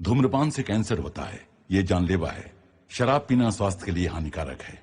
धूम्रपान से कैंसर होता है, ये जानलेवा है। शराब पीना स्वास्थ्य के लिए हानिकारक है।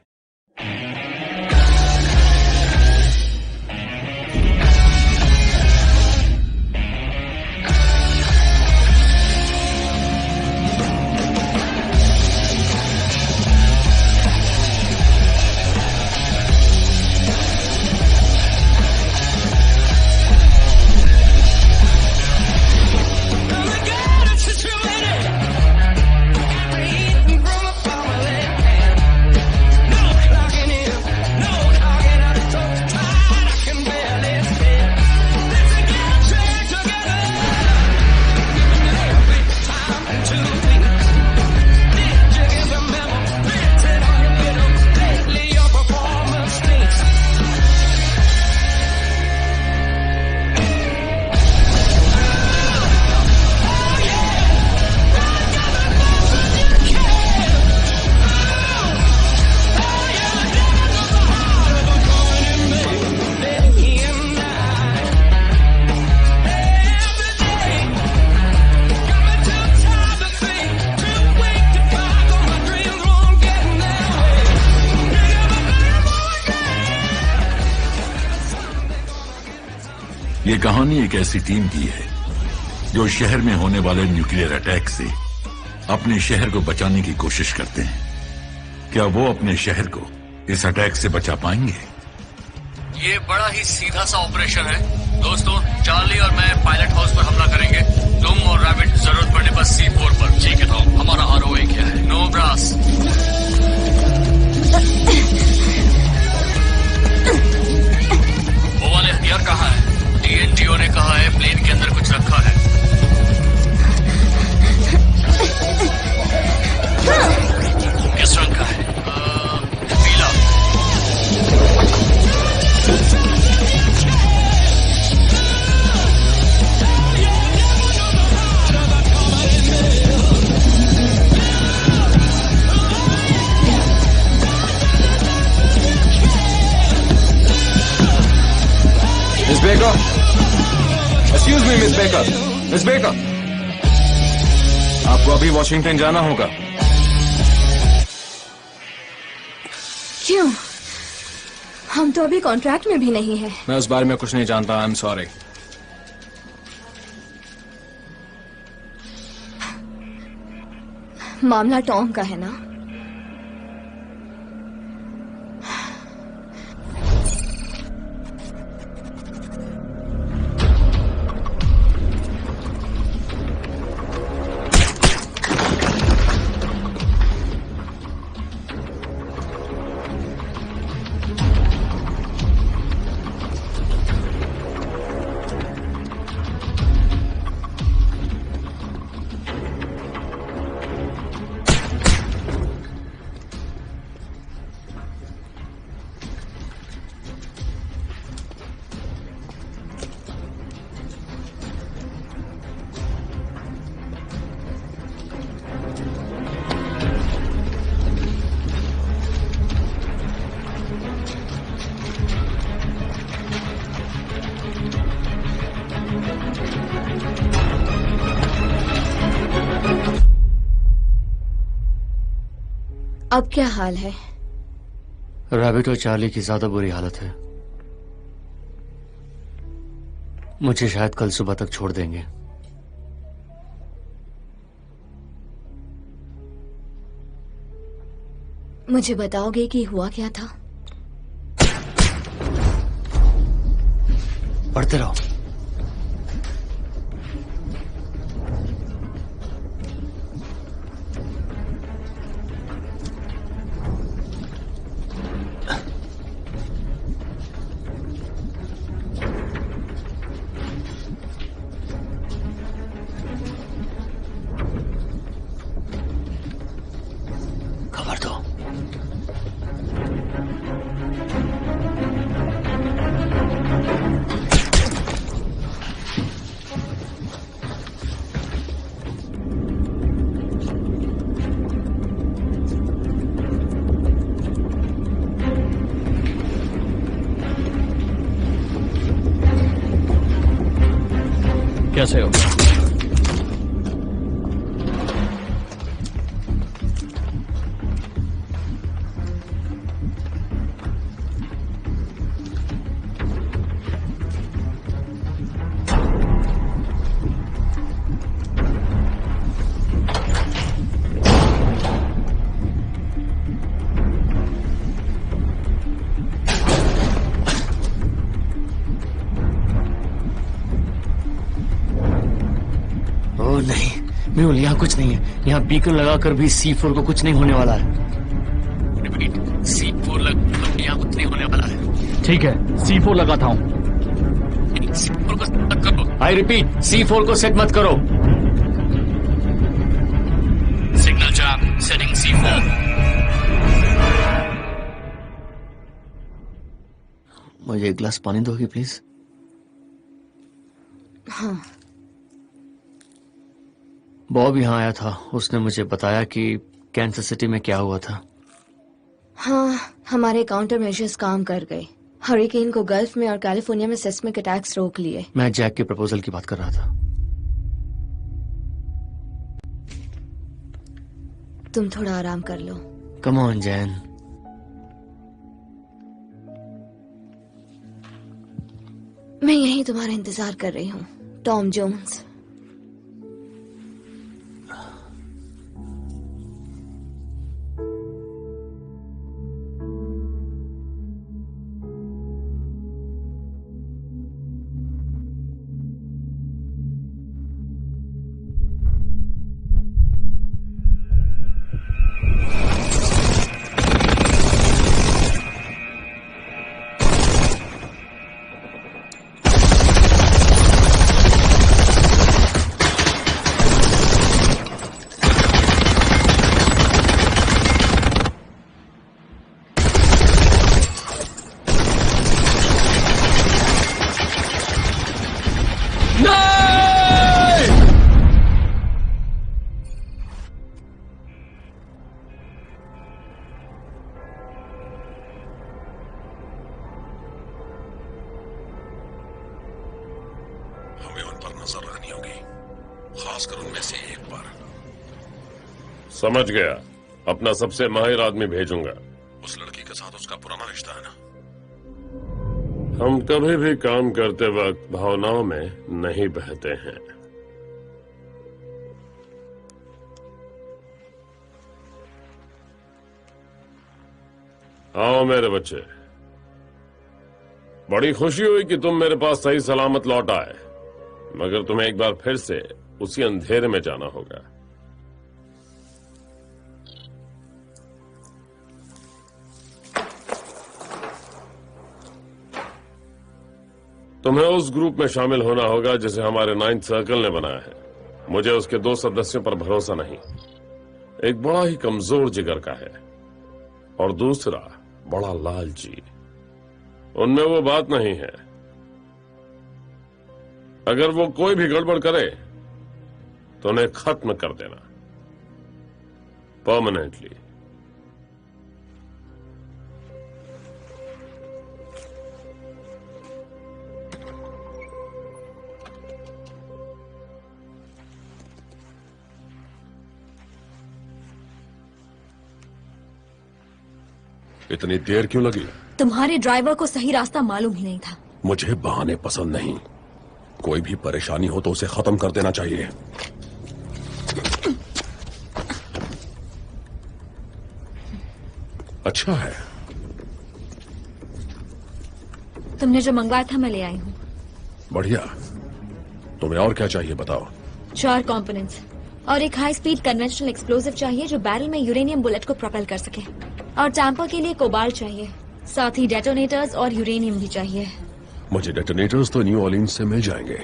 ये कहानी एक ऐसी टीम की है जो शहर में होने वाले न्यूक्लियर अटैक से अपने शहर को बचाने की कोशिश करते हैं। क्या वो अपने शहर को इस अटैक से बचा पाएंगे? ये बड़ा ही सीधा सा ऑपरेशन है दोस्तों। चार्ली और मैं पायलट हाउस पर हमला करेंगे। तुम और रैबिट जरूरत पड़ने पर C4 पर। ठीक है तो हमारा ROA क्या है? No brass. वो वाले हथियार कहाँ है? TNTO ने कहा है प्लेन के अंदर कुछ रखा है। किस रंग का है? पीला। Miss baker, excuse me miss baker. Miss baker, आपको अभी वॉशिंगटन जाना होगा। क्यों? हम तो अभी कॉन्ट्रैक्ट में भी नहीं है। मैं उस बारे में कुछ नहीं जानता। I am sorry. मामला टॉम का है ना? अब क्या हाल है? रैबिट और चार्ली की ज्यादा बुरी हालत है। मुझे शायद कल सुबह तक छोड़ देंगे। मुझे बताओगे कि हुआ क्या था? पढ़ते रहो। खबर दो। कैसे हो? मेहुल, यहाँ कुछ नहीं है। यहाँ बीकन लगाकर भी C4 को कुछ नहीं होने वाला है। रिपीट, C4 लग, यहाँ कुछ नहीं होने वाला है। ठीक है, C4 लगाता हूँ। C4 को सेट मत करो। आई रिपीट, C4 को सेट मत करो। Signal jam, setting C4। मुझे एक गिलास पानी दोगी प्लीज? हाँ। बॉब यहाँ आया था, उसने मुझे बताया कि कैंसर सिटी में क्या हुआ था। हाँ, हमारे काउंटर मेजर्स काम कर गए। हरिकेन को गल्फ में और कैलिफोर्निया में सेस्मिक अटैक्स रोक लिए। मैं जैक के प्रपोजल की बात कर रहा था। तुम थोड़ा आराम कर लो। Come on Jain. मैं यहीं तुम्हारा इंतजार कर रही हूँ, टॉम जोन्स। हमें उन पर नजर रखनी होगी, खासकर उनमें से एक पर। समझ गया, अपना सबसे माहिर आदमी भेजूंगा। उस लड़की के साथ उसका पुराना रिश्ता है ना? हम कभी भी काम करते वक्त भावनाओं में नहीं बहते हैं। आओ मेरे बच्चे, बड़ी खुशी हुई कि तुम मेरे पास सही सलामत लौट आए, मगर तुम्हें एक बार फिर से उसी अंधेरे में जाना होगा। तुम्हें उस ग्रुप में शामिल होना होगा जिसे हमारे 9th सर्कल ने बनाया है। मुझे उसके 2 सदस्यों पर भरोसा नहीं। एक बड़ा ही कमजोर जिगर का है और दूसरा बड़ा लालची। उनमें वो बात नहीं है। अगर वो कोई भी गड़बड़ करे तो उन्हें खत्म कर देना, परमानेंटली। इतनी देर क्यों लगी? तुम्हारे ड्राइवर को सही रास्ता मालूम ही नहीं था। मुझे बहाने पसंद नहीं। कोई भी परेशानी हो तो उसे खत्म कर देना चाहिए। अच्छा है। तुमने जो मंगवाया था मैं ले आई हूँ। बढ़िया। तुम्हें और क्या चाहिए बताओ? 4 कंपोनेंट्स और एक हाई स्पीड कन्वेंशनल एक्सप्लोसिव चाहिए जो बैरल में यूरेनियम बुलेट को प्रोपेल कर सके, और टैंपर के लिए कोबाल्ट चाहिए, साथ ही डेटोनेटर्स और यूरेनियम भी चाहिए। मुझे डेटोनेटर्स तो न्यू ऑर्लिन्स से मिल जाएंगे,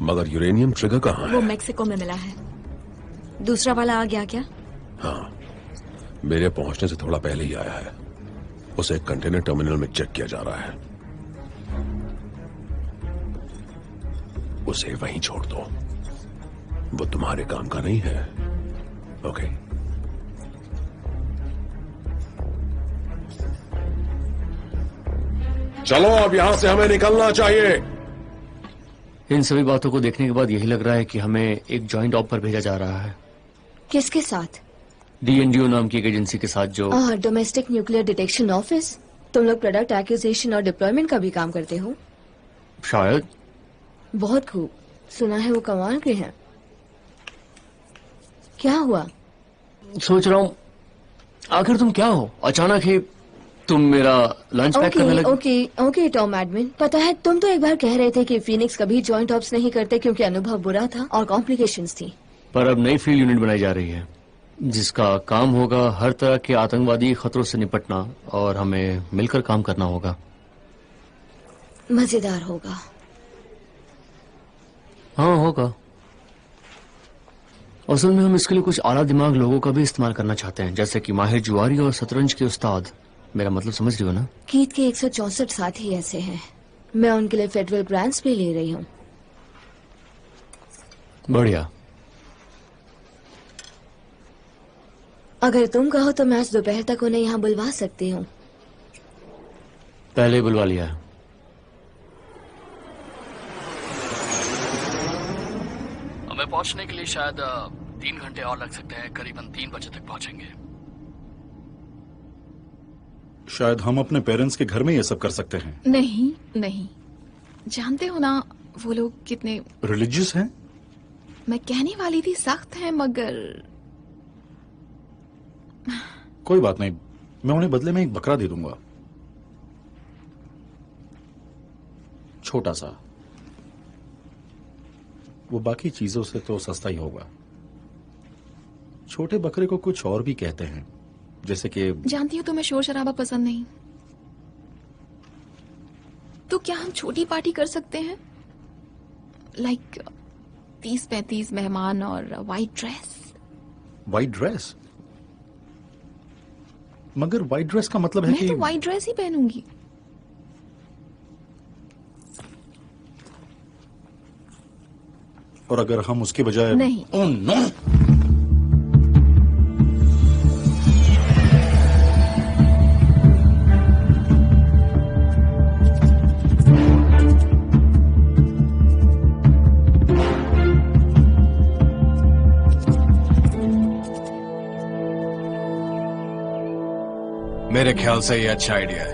मगर यूरेनियम ट्रिगर कहाँ है? वो मेक्सिको में मिला है। दूसरा वाला आ गया क्या? हाँ, मेरे पहुंचने से थोड़ा पहले ही आया है। उसे कंटेनर टर्मिनल में चेक किया जा रहा है। उसे वहीं छोड़ दो, वो तुम्हारे काम का नहीं है। ओके? चलो अब यहां से हमें निकलना चाहिए। इन सभी बातों को देखने के बाद यही लग रहा है कि हमें एक जॉइंट ऑप पर भेजा जा रहा है। किसके साथ? DNDO नाम की एक एजेंसी के साथ जो डोमेस्टिक न्यूक्लियर डिटेक्शन ऑफिस। तुम लोग प्रोडक्ट एक्विजिशन और डिप्लॉयमेंट का भी काम करते हो? शायद। बहुत खूब। सुना है वो कमाल के हैं। क्या हुआ? सोच रहा हूँ आखिर तुम क्या हो? अचानक ही तुम मेरा लंच पैक करने लगे। ओके टॉम एडमिन, पता है तुम तो एक बार कह रहे थे कि फीनिक्स कभी जॉइंट ऑप्स नहीं करते क्योंकि अनुभव बुरा था और कॉम्प्लिकेशंस थी। पर अब नई फील्ड यूनिट बनाई जा रही है जिसका काम होगा हर तरह के आतंकवादी खतरों से निपटना, और हमें मिलकर काम करना होगा। मजेदार होगा। हाँ होगा। असल में हम इसके लिए कुछ आला दिमाग लोगों का भी इस्तेमाल करना चाहते हैं, जैसे कि माहिर जुआरी और शतरंज के उस्ताद। मेरा मतलब समझ रही हो ना? कीथ के 164 साथी ऐसे हैं। मैं उनके लिए फेडरल ग्रांट्स भी ले रही हूँ। बढ़िया। अगर तुम कहो तो मैं आज दोपहर तक उन्हें यहाँ बुलवा सकती हूँ। पहले ही बुलवा लिया है। हमें पहुंचने के लिए शायद 3 घंटे और लग सकते हैं। करीबन 3 बजे तक पहुंचेंगे। शायद हम अपने पेरेंट्स के घर में ये सब कर सकते हैं। नहीं नहीं, जानते हो ना वो लोग कितने रिलीजियस हैं? मैं कहने वाली थी सख्त हैं, मगर कोई बात नहीं, मैं उन्हें बदले में एक बकरा दे दूंगा, छोटा सा। वो बाकी चीजों से तो सस्ता ही होगा। छोटे बकरे को कुछ और भी कहते हैं, जैसे कि जानती हो तुम्हें शोर शराबा पसंद नहीं, तो क्या हम छोटी पार्टी कर सकते हैं? लाइक 30-35 मेहमान और वाइट ड्रेस। White dress? मगर वाइट ड्रेस का मतलब है मैं कि तो वाइट ड्रेस ही पहनूंगी। और अगर हम उसके बजाय नहीं। Oh no! मेरे ख्याल से ये अच्छा आइडिया है।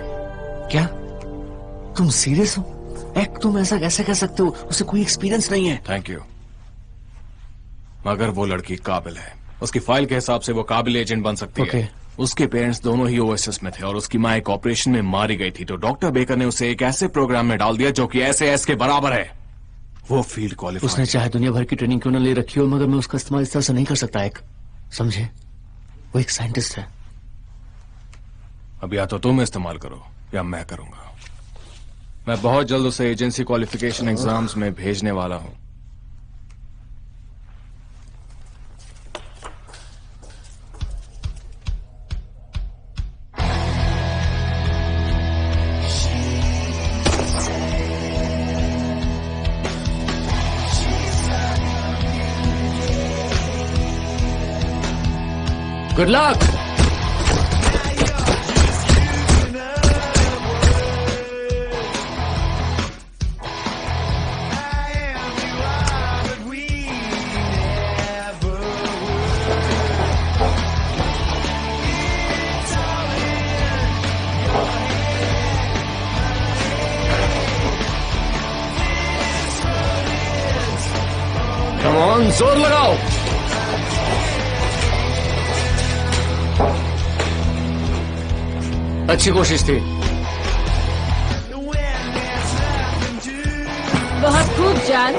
क्या तुम सीरियस हो? तुम ऐसा कैसे कह सकते हो? उसे कोई एक्सपीरियंस नहीं है। थैंक यू, मगर वो लड़की काबिल है। उसकी फाइल के हिसाब से वो काबिल एजेंट बन सकती है। उसके पेरेंट्स दोनों ही ओएसएस में थे और उसकी माँ एक ऑपरेशन में मारी गई थी, तो डॉक्टर बेकर ने उसे एक ऐसे प्रोग्राम में डाल दिया जो कि SAS के बराबर है। वो फील्ड क्वालिफाइड। उसने चाहे दुनिया भर की ट्रेनिंग क्यों न ले रखी हो, मगर मैं उसका इस्तेमाल इस तरह से नहीं कर सकता। समझे? वो एक साइंटिस्ट है। अब या तो तुम इस्तेमाल करो या मैं करूंगा। मैं बहुत जल्द उसे एजेंसी क्वालिफिकेशन एग्जाम्स में भेजने वाला हूं। Good luck. कम ऑन, जोर लगाओ। अच्छी कोशिश थी। बहुत खूब जान।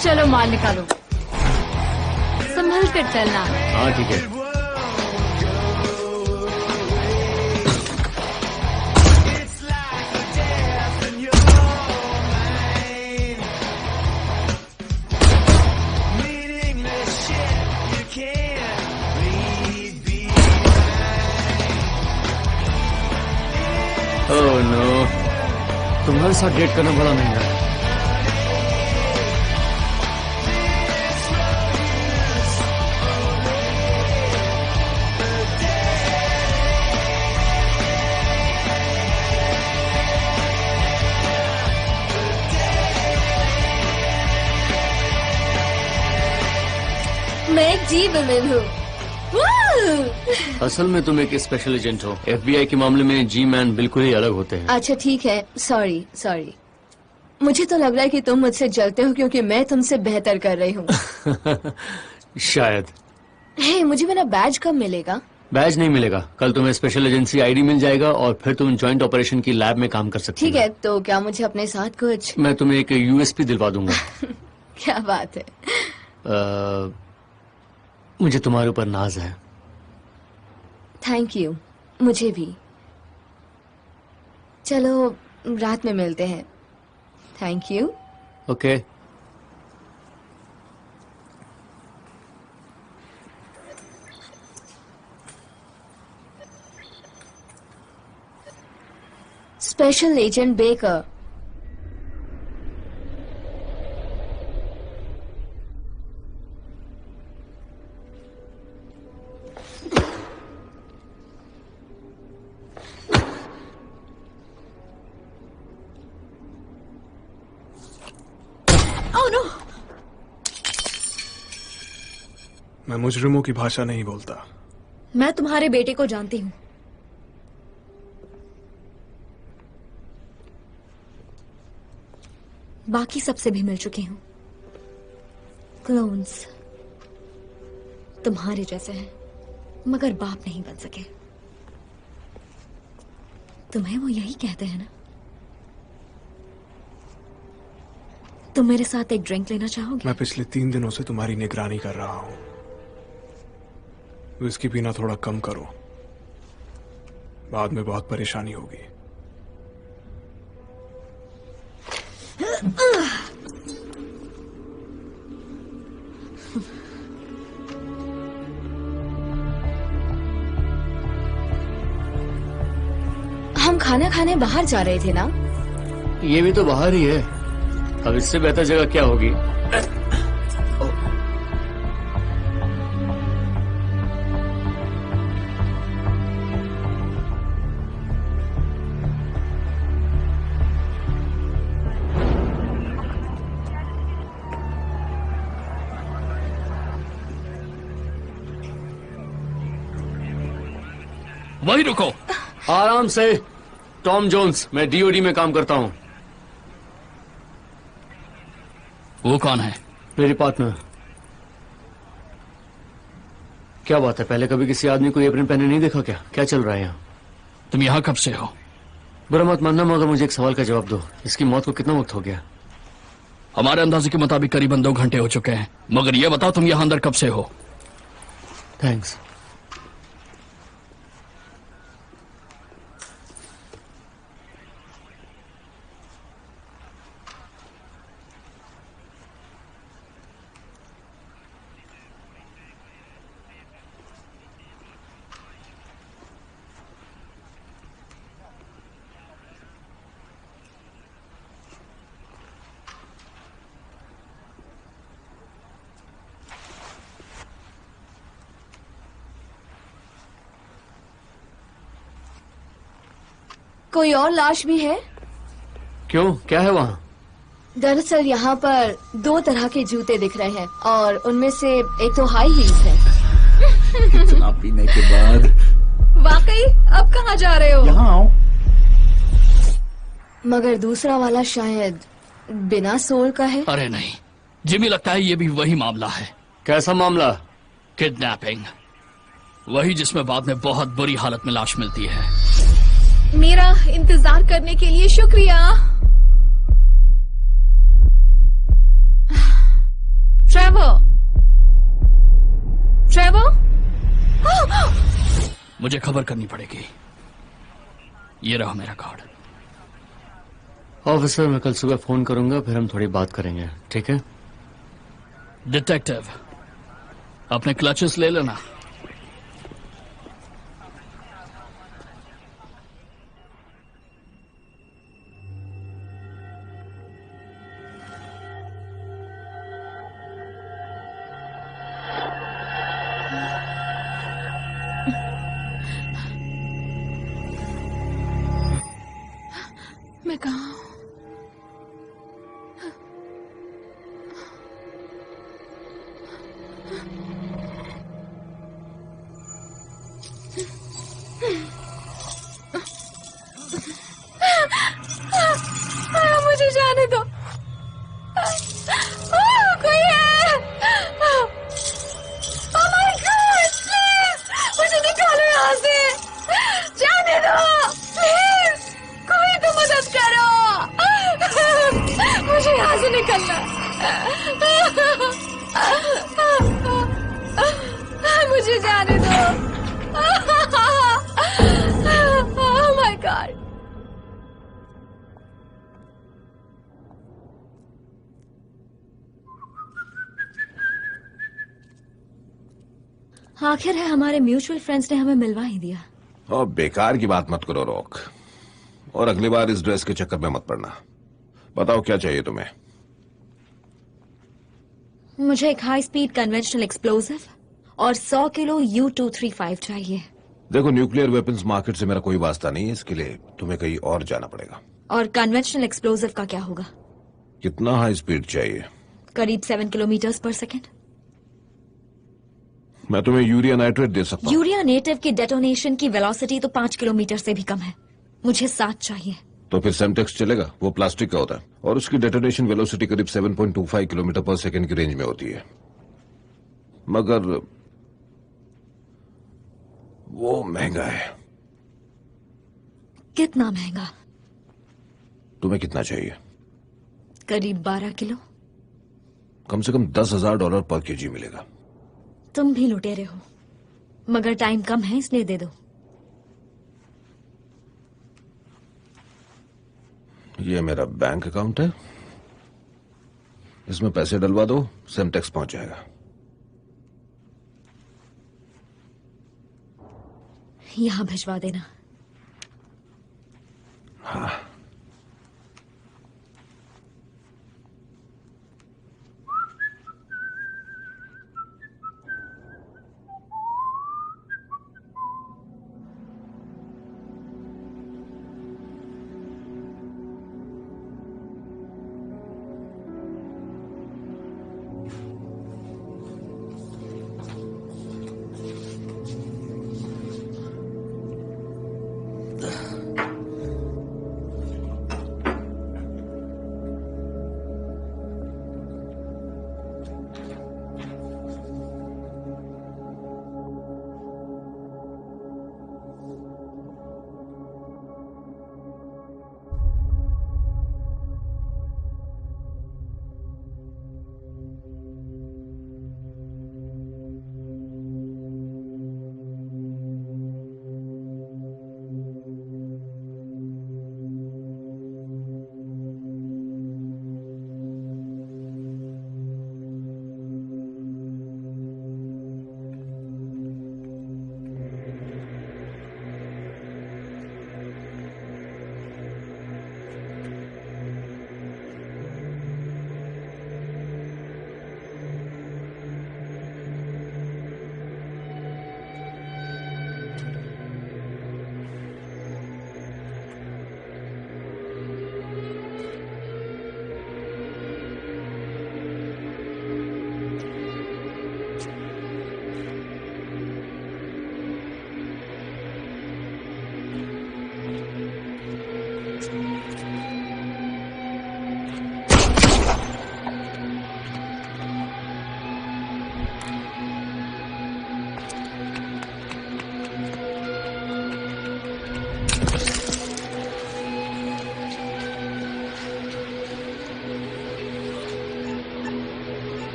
चलो माल निकालो, संभल कर चलना। हाँ ठीक है। ओह नो, तुम्हारे साथ डेट करना बड़ा महंगा है। मैं एक जी वुमेन हूँ। असल में तुम एक स्पेशल एजेंट हो। FBI के मामले में जी मैन बिल्कुल ही अलग होते हैं। अच्छा ठीक है, सॉरी। मुझे तो लग रहा है कि तुम मुझसे जलते हो क्योंकि मैं तुमसे बेहतर कर रही हूँ। शायद। हे, मुझे मेरा बैज कब मिलेगा? बैज नहीं मिलेगा। कल तुम्हें स्पेशल एजेंसी ID मिल जाएगा और फिर तुम ज्वाइंट ऑपरेशन की लैब में काम कर सकते हो। ठीक है, तो क्या मुझे अपने साथ कुछ? मैं तुम्हें एक USP दिलवा दूंगा। क्या बात है। मुझे तुम्हारे ऊपर नाज है। थैंक यू, मुझे भी। चलो रात में मिलते हैं। Thank you. Okay. Special agent baker. मैं मुजरिमों की भाषा नहीं बोलता। मैं तुम्हारे बेटे को जानती हूँ। बाकी सबसे भी मिल चुकी हूँ। क्लोन्स तुम्हारे जैसे हैं, मगर बाप नहीं बन सके। तुम्हें वो यही कहते हैं ना? तुम मेरे साथ एक ड्रिंक लेना चाहोगे? मैं पिछले 3 दिनों से तुम्हारी निगरानी कर रहा हूं। विस्की पीना थोड़ा कम करो, बाद में बहुत परेशानी होगी। हम खाना खाने बाहर जा रहे थे ना? ये भी तो बाहर ही है। अब इससे बेहतर जगह क्या होगी? वहीं रुको। आराम से। टॉम जोन्स, मैं डीओडी में काम करता हूँ। वो कौन है? मेरी पार्टनर। क्या बात है, पहले कभी किसी आदमी को एप्रन पहने नहीं देखा क्या? क्या चल रहा है यहाँ? तुम यहाँ कब से हो? बुरा मत मानना, मगर मुझे एक सवाल का जवाब दो। इसकी मौत को कितना वक्त हो गया? हमारे अंदाजे के मुताबिक करीबन 2 घंटे हो चुके हैं। मगर ये बताओ तुम यहाँ अंदर कब से हो? थैंक्स। कोई और लाश भी है? क्यों, क्या है वहाँ? दरअसल यहाँ पर 2 तरह के जूते दिख रहे हैं और उनमें से एक तो हाई हील्स है। इतना पीने के बाद वाकई? अब कहाँ जा रहे हो? यहाँ आओ। मगर दूसरा वाला शायद बिना सोल का है। अरे नहीं, जिमी लगता है ये भी वही मामला है। कैसा मामला? किडनैपिंग। वही जिसमें बाद में बहुत बुरी हालत में लाश मिलती है। मेरा इंतजार करने के लिए शुक्रिया। ट्रेवर, ट्रेवर, मुझे खबर करनी पड़ेगी। ये रहा मेरा कार्ड। ऑफिसर, मैं कल सुबह फोन करूंगा, फिर हम थोड़ी बात करेंगे, ठीक है? डिटेक्टिव, अपने क्लचेस ले लेना। मैं कहाँ हूँ? मुझे जाने दो। कोई है? Oh my God, please, मुझे निकालो यहाँ से। जाने दो, प्लीज, कोई तो मदद करो। मुझे यहाँ से निकलना। आखिर है हमारे म्यूचुअल फ्रेंड्स ने हमें मिलवा ही दिया। और बेकार की बात मत करो रॉक, और अगली बार इस ड्रेस के चक्कर में मत पड़ना। बताओ क्या चाहिए तुम्हें? मुझे एक हाई स्पीड कन्वेंशनल एक्सप्लोसिव और 100 किलो U-235 चाहिए। देखो, न्यूक्लियर वेपन्स मार्केट से मेरा कोई वास्ता नहीं है, इसके लिए तुम्हें कहीं और जाना पड़ेगा। और कन्वेंशनल एक्सप्लोसिव का क्या होगा? कितना हाई स्पीड चाहिए? करीब 7 किलोमीटर पर सेकेंड। मैं तुम्हें यूरिया नाइट्रेट दे सकता हूँ। यूरिया नेटिव की डेटोनेशन की वेलोसिटी तो 5 किलोमीटर से भी कम है। मुझे 7 चाहिए। तो फिर सेमटेक्स चलेगा, वो प्लास्टिक का होता है और उसकी डेटोनेशन वेलोसिटी करीब 7.25 किलोमीटर पर सेकेंड की रेंज में होती है, मगर वो महंगा है। कितना महंगा? तुम्हें कितना चाहिए? करीब 12 किलो। कम से कम $10,000 पर केजी मिलेगा। तुम भी लुटेरे हो, मगर टाइम कम है इसलिए दे दो। ये मेरा बैंक अकाउंट है, इसमें पैसे डलवा दो, सेमटेक्स पहुंच जाएगा। यहां भिजवा देना। हाँ।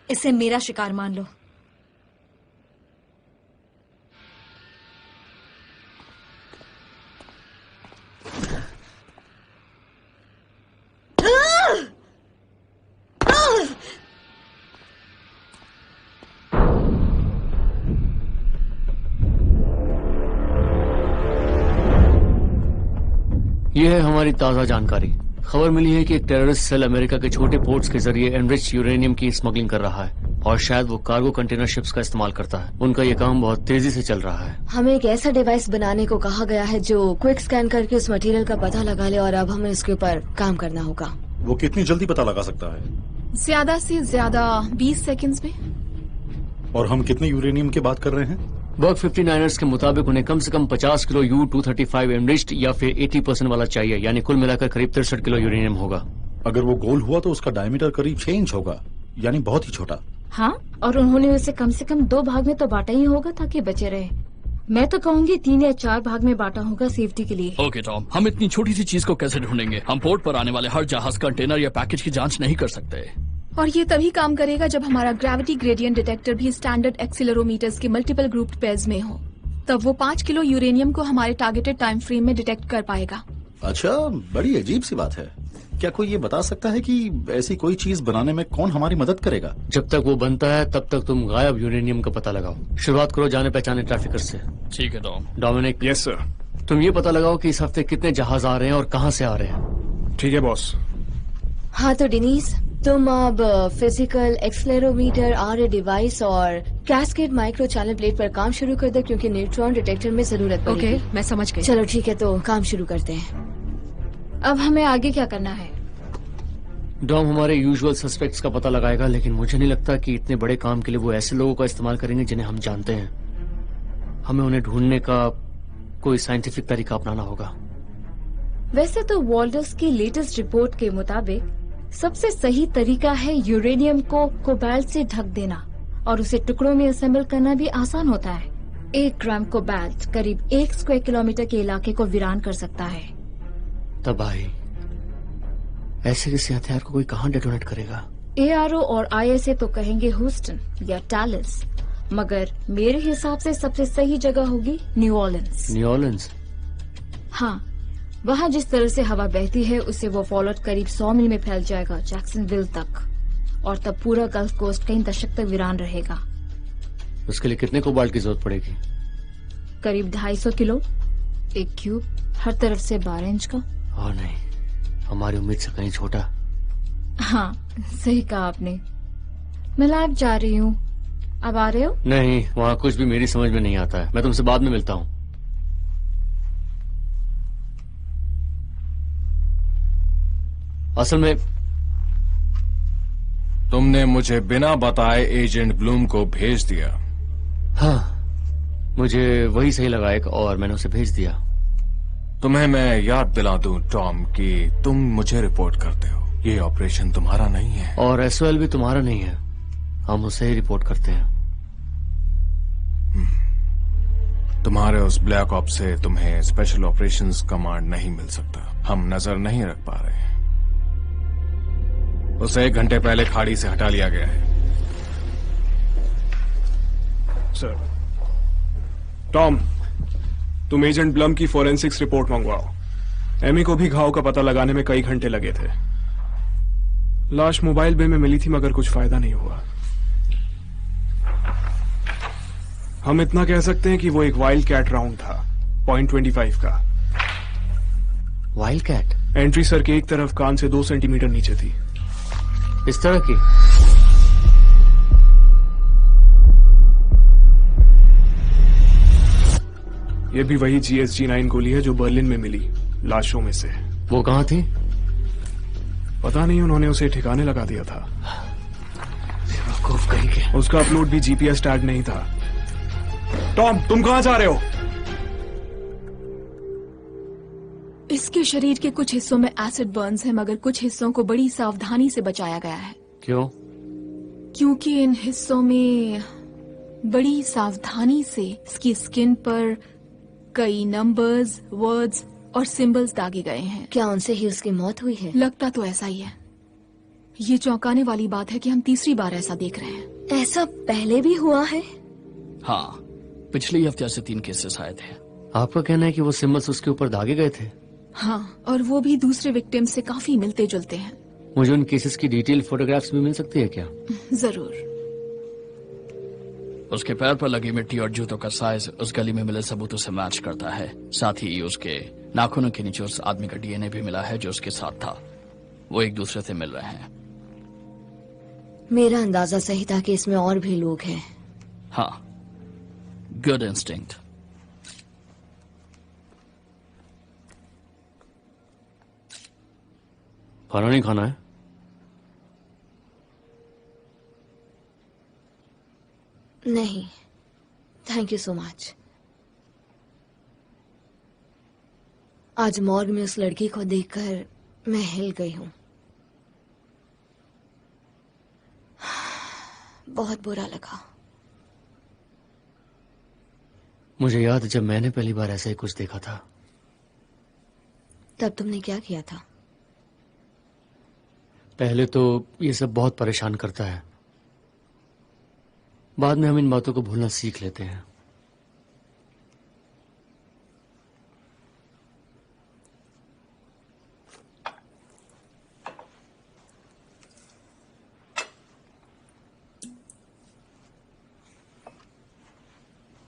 इसे मेरा शिकार मान लो। यह है हमारी ताजा जानकारी। खबर मिली है कि एक टेररिस्ट सेल अमेरिका के छोटे पोर्ट्स के जरिए एनरिच्ड यूरेनियम की स्मगलिंग कर रहा है और शायद वो कार्गो कंटेनर शिप्स का इस्तेमाल करता है। उनका ये काम बहुत तेजी से चल रहा है। हमें एक ऐसा डिवाइस बनाने को कहा गया है जो क्विक स्कैन करके उस मटेरियल का पता लगा ले और अब हमें इसके ऊपर काम करना होगा। वो कितनी जल्दी पता लगा सकता है? ज्यादा से ज्यादा 20 सेकंड्स में। और हम कितने यूरेनियम की बात कर रहे हैं? वर्क 59ers के मुताबिक उन्हें कम से कम 50 किलो U-235 एनरिच्ड या फिर 80% वाला चाहिए, यानी कुल मिलाकर करीब 63 किलो यूरेनियम होगा। अगर वो गोल हुआ तो उसका डायमीटर करीब 6 इंच होगा, यानी बहुत ही छोटा। हाँ, और उन्होंने उसे कम से कम 2 भाग में तो बांटा ही होगा ताकि बचे रहे। मैं तो कहूँगी 3 या 4 भाग में बांटा होगा सेफ्टी के लिए। ओके टॉम, हम इतनी छोटी सी चीज को कैसे ढूंढेंगे? हम पोर्ट पर आने वाले हर जहाज, कंटेनर या पैकेज की जांच नहीं कर सकते। और ये तभी काम करेगा जब हमारा ग्रेविटी ग्रेडियंट डिटेक्टर भी स्टैंडर्ड एक्सीलरोमीटर्स के मल्टीपल ग्रुप्ड पेयर्स में हो। तब वो 5 किलो यूरेनियम को हमारे टारगेटेड टाइम फ्रेम में डिटेक्ट कर पाएगा। अच्छा, बड़ी अजीब सी बात है। क्या कोई ये बता सकता है कि ऐसी कोई चीज बनाने में कौन हमारी मदद करेगा? जब तक वो बनता है तब तक तुम गायब यूरेनियम का पता लगाओ। शुरुआत करो जाने पहचाने ट्रैफिकर से। ठीक है टॉम। डोमिनिक। Yes sir. तुम ये पता लगाओ कि इस हफ्ते कितने जहाज आ रहे हैं और कहाँ से आ रहे हैं। ठीक है बॉस। हाँ तो डिनीज, तुम अब फिजिकल एक्सलेरोमीटर, आर डिवाइस और कैस्केड माइक्रो चैनल प्लेट पर काम शुरू कर दो, क्योंकि न्यूट्रॉन डिटेक्टर में जरूरत पड़ेगी। ओके, मैं समझ गई। चलो ठीक है, तो काम शुरू करते हैं। अब हमें आगे क्या करना है? डॉम हमारे यूजुअल सस्पेक्ट्स का पता लगाएगा, लेकिन मुझे नहीं लगता कि इतने बड़े काम के लिए वो ऐसे लोगों का इस्तेमाल करेंगे जिन्हें हम जानते हैं। हमें उन्हें ढूंढने का कोई साइंटिफिक तरीका अपनाना होगा। वैसे तो वॉल्डर्स की लेटेस्ट रिपोर्ट के मुताबिक सबसे सही तरीका है यूरेनियम को कोबाल्ट से ढक देना, और उसे टुकड़ों में असेंबल करना भी आसान होता है। 1 ग्राम कोबाल्ट करीब 1 स्क्वायर किलोमीटर के इलाके को वीरान कर सकता है। तबाही। ऐसे किसी हथियार को कोई कहाँ डेटोनेट करेगा? ARO और ISA तो कहेंगे ह्यूस्टन या टैलस, मगर मेरे हिसाब से सबसे सही जगह होगी न्यू ऑर्लिन्स। New Orleans? हाँ, वहाँ जिस तरह से हवा बहती है उससे वो फॉलोट करीब 100 मील में फैल जाएगा जैक्सनविल तक, और तब पूरा गल्फ कोस्ट कई दशक तक वीरान रहेगा। उसके लिए कितने कोबाल्ट की जरूरत पड़ेगी? करीब 250 किलो, 1 क्यूब, हर तरफ से 12 इंच का। हाँ नहीं, हमारी उम्मीद से कहीं छोटा। हाँ, सही कहा आपने। मैं लैब जा रही हूँ, अब आ रहे हो? नहीं, वहाँ कुछ भी मेरी समझ में नहीं आता है। मैं तुमसे बाद में मिलता हूँ। असल में तुमने मुझे बिना बताए एजेंट ब्लूम को भेज दिया। हाँ, मुझे वही सही लगा एक, और मैंने उसे भेज दिया। तुम्हें मैं याद दिला दूं टॉम कि तुम मुझे रिपोर्ट करते हो, ये ऑपरेशन तुम्हारा नहीं है। और SOL भी तुम्हारा नहीं है, हम उसे ही रिपोर्ट करते हैं। तुम्हारे उस ब्लैक ऑप्स से तुम्हें स्पेशल ऑपरेशंस कमांड नहीं मिल सकता। हम नजर नहीं रख पा रहे हैं। उसे 1 घंटे पहले खाड़ी से हटा लिया गया है। सर, टॉम, तुम एजेंट ब्लम की फोरेंसिक्स रिपोर्ट मंगवाओ। एमी को भी घाव का पता लगाने में कई घंटे लगे थे। लाश मोबाइल बे में मिली थी, मगर कुछ फायदा नहीं हुआ। हम इतना कह सकते हैं कि वो एक वाइल्ड कैट राउंड था, .25 का। Wild cat? एंट्री सर के एक तरफ कान से 2 सेंटीमीटर नीचे थी। इस तरह की? ये भी वही GSG-9 गोली है जो बर्लिन में मिली लाशों में से। वो कहाँ थी? पता नहीं, उन्होंने उसे ठिकाने लगा दिया था। कहीं के। उसका अपलोड भी GPS टैग नहीं था। टॉम, तुम कहाँ जा रहे हो? इसके शरीर के कुछ हिस्सों में एसिड बर्न्स हैं, मगर कुछ हिस्सों को बड़ी सावधानी से बचाया गया है। क्यों? क्योंकि इन हिस्सों में बड़ी सावधानी से इसकी स्किन पर कई नंबर्स, वर्ड्स और सिंबल्स दागे गए हैं। क्या उनसे ही उसकी मौत हुई है? लगता तो ऐसा ही है। ये चौंकाने वाली बात है कि हम तीसरी बार ऐसा देख रहे हैं। ऐसा पहले भी हुआ है? हाँ, पिछले हफ्ते से 3 केसेस आए थे। आपका कहना है कि वो सिंबल्स उसके ऊपर दागे गए थे? हाँ, और वो भी दूसरे विक्टिम से काफी मिलते जुलते हैं। मुझे उन केसेस की डिटेल फोटोग्राफ्स भी मिल सकती है क्या? जरूर। उसके पैर पर लगी मिट्टी और जूतों का साइज उस गली में मिले सबूतों से मैच करता है। साथ ही उसके नाखूनों के नीचे उस आदमी का DNA भी मिला है जो उसके साथ था। वो एक दूसरे से मिल रहे हैं। मेरा अंदाजा सही था कि इसमें और भी लोग हैं। हाँ, गुड इंस्टिंक्ट। खाना नहीं खाना है? नहीं, thank thank you so much. आज मॉर्ग में उस लड़की को देखकर मैं हिल गई हूं। बहुत बुरा लगा। मुझे याद है जब मैंने पहली बार ऐसा ही कुछ देखा था। तब तुमने क्या किया था? पहले तो ये सब बहुत परेशान करता है, बाद में हम इन बातों को भूलना सीख लेते हैं।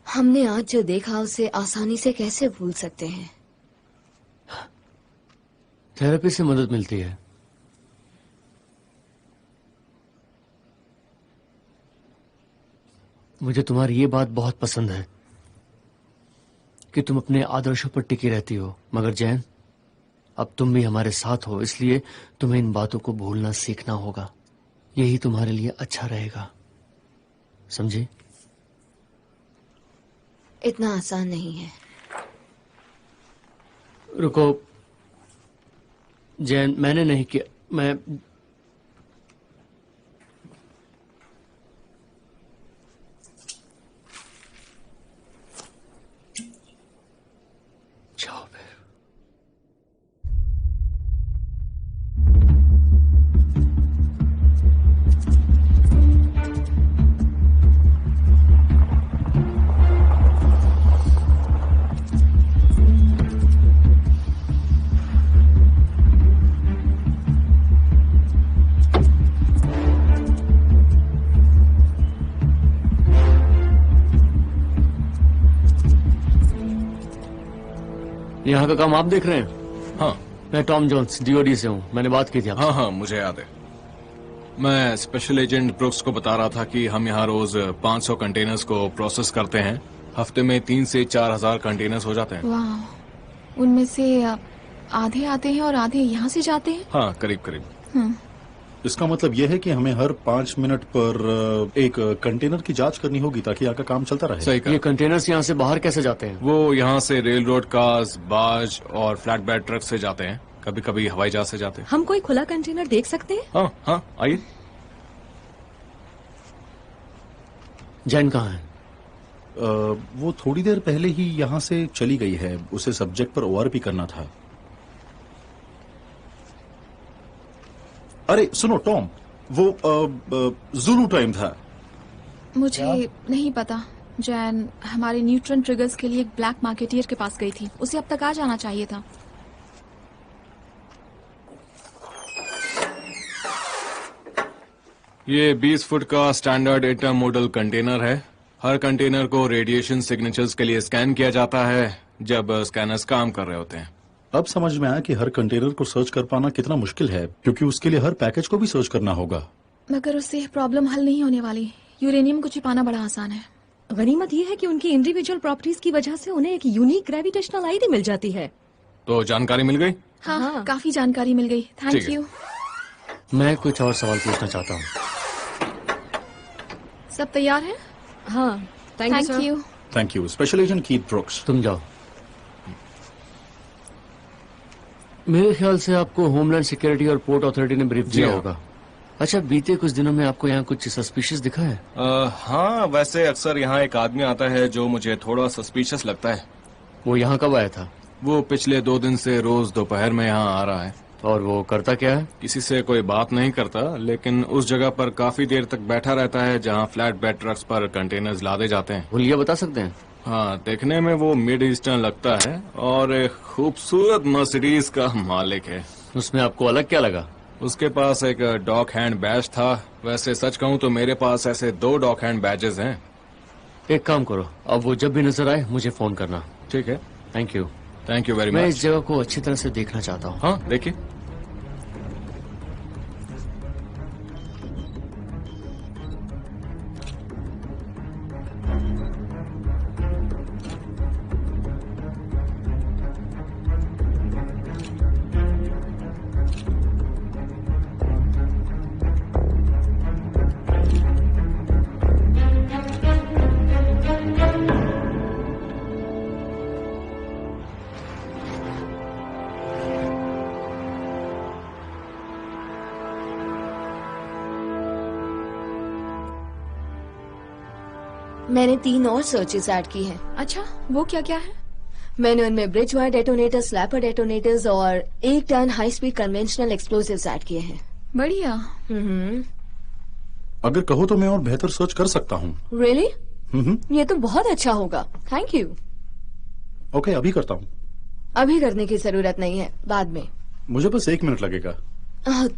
हमने आज जो देखा उसे आसानी से कैसे भूल सकते हैं? थेरेपी से मदद मिलती है। मुझे तुम्हारी ये बात बहुत पसंद है कि तुम अपने आदर्शों पर टिकी रहती हो, मगर जैन, अब तुम भी हमारे साथ हो, इसलिए तुम्हें इन बातों को भूलना सीखना होगा। यही तुम्हारे लिए अच्छा रहेगा, समझे? इतना आसान नहीं है। रुको जैन, मैंने नहीं किया। मैं जाओ फिर। यहाँ का काम आप देख रहे हैं? हाँ, मैं टॉम जोन्स डीओडी से हूँ। मैंने बात की थी आपसे। हाँ, मुझे याद है। मैं स्पेशल एजेंट ब्रुक्स को बता रहा था कि हम यहाँ रोज 500 कंटेनर्स को प्रोसेस करते हैं। हफ्ते में 3 से 4 हजार कंटेनर्स हो जाते हैं। वाह, उनमें से आधे आते हैं और आधे यहाँ से जाते हैं। हाँ, करीब करीब। इसका मतलब यह है कि हमें हर 5 मिनट पर एक कंटेनर की जांच करनी होगी ताकि यहाँ का काम चलता रहे। सही कहा। ये कंटेनर्स यहाँ से बाहर कैसे जाते हैं? वो यहाँ से रेल रोड कार्स, बाज और फ्लैट बेड ट्रक से जाते हैं। कभी कभी हवाई जहाज से जाते हैं। हम कोई खुला कंटेनर देख सकते हैं? हाँ हाँ, आइए। जैन कहाँ है? वो थोड़ी देर पहले ही यहाँ से चली गई है। उसे सब्जेक्ट पर ओआरपी करना था। अरे सुनो टॉम, वो जुलू टाइम था। मुझे नहीं पता। जैन हमारे न्यूट्रॉन ट्रिगर्स के लिए एक ब्लैक मार्केटियर के पास गई थी। उसे अब तक आ जाना चाहिए था। ये 20 फुट का स्टैंडर्ड इंटरमोडल कंटेनर है। हर कंटेनर को रेडिएशन सिग्नेचर्स के लिए स्कैन किया जाता है जब स्कैनर्स काम कर रहे होते हैं। अब समझ में आया कि हर कंटेनर को सर्च कर पाना कितना मुश्किल है, क्योंकि उसके लिए हर पैकेज को भी सर्च करना होगा। मगर उससे प्रॉब्लम हल नहीं होने वाली। यूरेनियम को छिपाना बड़ा आसान है। गनीमत ये है कि उनकी इंडिविजुअल प्रॉपर्टीज की वजह से उन्हें एक यूनिक ग्रेविटेशनल आईडी मिल जाती है। तो जानकारी मिल गई? हाँ, काफी जानकारी मिल गई। Thank you. मैं कुछ और सवाल पूछना चाहता हूँ। सब तैयार है? हाँ, thank you. Thank you. Special agent Keith brooks. तुम जाओ। मेरे ख्याल से आपको होमलैंड सिक्योरिटी और पोर्ट अथॉरिटी ने ब्रीफ दिया होगा। अच्छा, बीते कुछ दिनों में आपको यहाँ कुछ सस्पिशियस दिखा है? हाँ, वैसे अक्सर यहाँ एक आदमी आता है जो मुझे थोड़ा सस्पिशियस लगता है। वो यहाँ कब आया था? वो पिछले 2 दिन से रोज दोपहर में यहाँ आ रहा है। और वो करता क्या है? किसी से कोई बात नहीं करता, लेकिन उस जगह पर काफी देर तक बैठा रहता है जहाँ फ्लैट बेड ट्रक्स पर कंटेनर्स लादे जाते हैं। हुलिया बता सकते हैं? हाँ, देखने में वो मिड ईस्टर्न लगता है और एक खूबसूरत मर्सिडीज का मालिक है। उसमें आपको अलग क्या लगा? उसके पास एक डॉक हैंड बैज था। वैसे सच कहूँ तो मेरे पास ऐसे 2 डॉक हैंड बैजेस हैं। एक काम करो, अब वो जब भी नजर आए मुझे फोन करना। ठीक है। Thank you. Thank you very much. मैं इस जगह को अच्छी तरह से देखना चाहता हूँ। हाँ, देखिए। मैंने 3 और सर्चेस ऐड की हैं। अच्छा, वो क्या क्या है? मैंने उनमें bridge wire detonators, slapper detonators और 1 ton high speed conventional explosives add किए हैं। बढ़िया। अगर कहो तो मैं और बेहतर सर्च कर सकता हूँ। रियली? ये तो बहुत अच्छा होगा। Thank you. ओके, अभी करता हूँ। अभी करने की जरूरत नहीं है, बाद में। मुझे बस 1 मिनट लगेगा।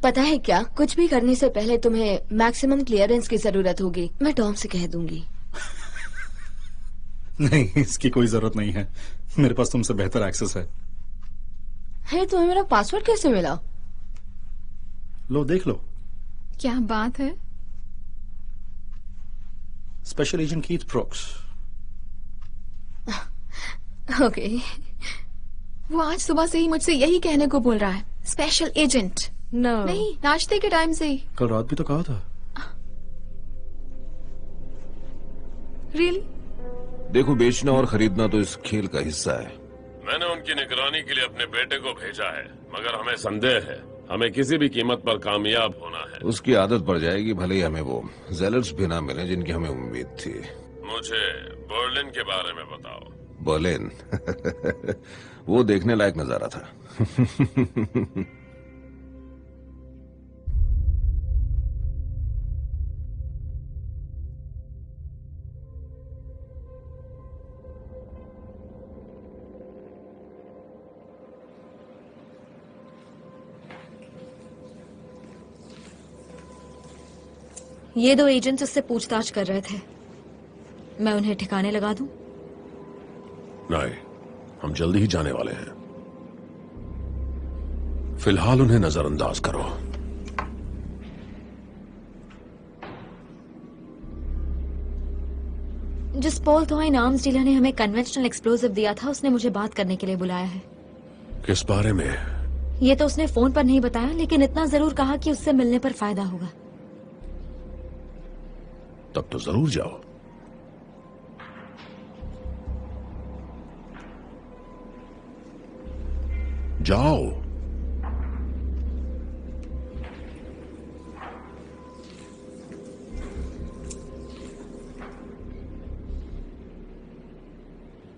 पता है क्या, कुछ भी करने से पहले तुम्हें मैक्सिमम क्लियरेंस की जरूरत होगी। मैं टॉम से कह दूंगी। नहीं, इसकी कोई जरूरत नहीं है। मेरे पास तुमसे बेहतर एक्सेस है। तुम्हें मेरा पासवर्ड कैसे मिला? लो, देख लो। क्या बात है? Special agent Keith brooks. Okay. वो आज सुबह से ही मुझसे यही कहने को बोल रहा है, स्पेशल एजेंट। नहीं, नाश्ते के टाइम से ही। कल रात भी तो कहा था। रियली? देखो, बेचना और खरीदना तो इस खेल का हिस्सा है। मैंने उनकी निगरानी के लिए अपने बेटे को भेजा है, मगर हमें संदेह है हमें किसी भी कीमत पर कामयाब होना है। उसकी आदत पड़ जाएगी, भले ही हमें वो जेलर्स भी ना मिले जिनकी हमें उम्मीद थी। मुझे बर्लिन के बारे में बताओ। बर्लिन? वो देखने लायक नजारा था। ये 2 एजेंट्स उससे पूछताछ कर रहे थे। मैं उन्हें ठिकाने लगा दूं? नहीं, हम जल्दी ही जाने वाले हैं। फिलहाल उन्हें नजरअंदाज करो। जिस पॉल थॉइन आर्म्स डीलर ने हमें कन्वेंशनल एक्सप्लोसिव दिया था, उसने मुझे बात करने के लिए बुलाया है। किस बारे में? ये तो उसने फोन पर नहीं बताया, लेकिन इतना जरूर कहा कि उससे मिलने पर फायदा होगा। तब तो जरूर जाओ। जाओ।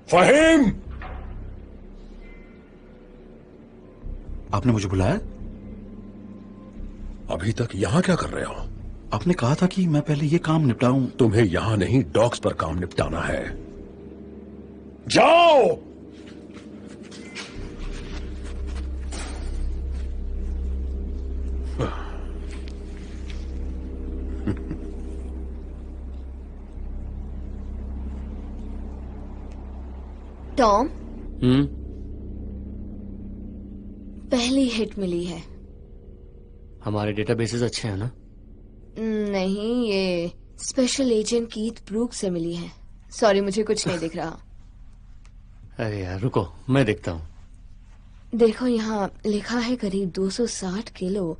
फहीम! आपने मुझे बुलाया? अभी तक यहां क्या कर रहे हो? आपने कहा था कि मैं पहले ये काम निपटाऊं। तुम्हें यहां नहीं, डॉक्स पर काम निपटाना है। जाओ। टॉम, पहली हिट मिली है। हमारे डेटाबेसेस अच्छे हैं ना? नहीं, ये स्पेशल एजेंट कीथ ब्रूक से मिली है। सॉरी, मुझे कुछ नहीं दिख रहा। अरे यार रुको, मैं देखता हूँ। देखो, यहाँ लिखा है करीब 260 किलो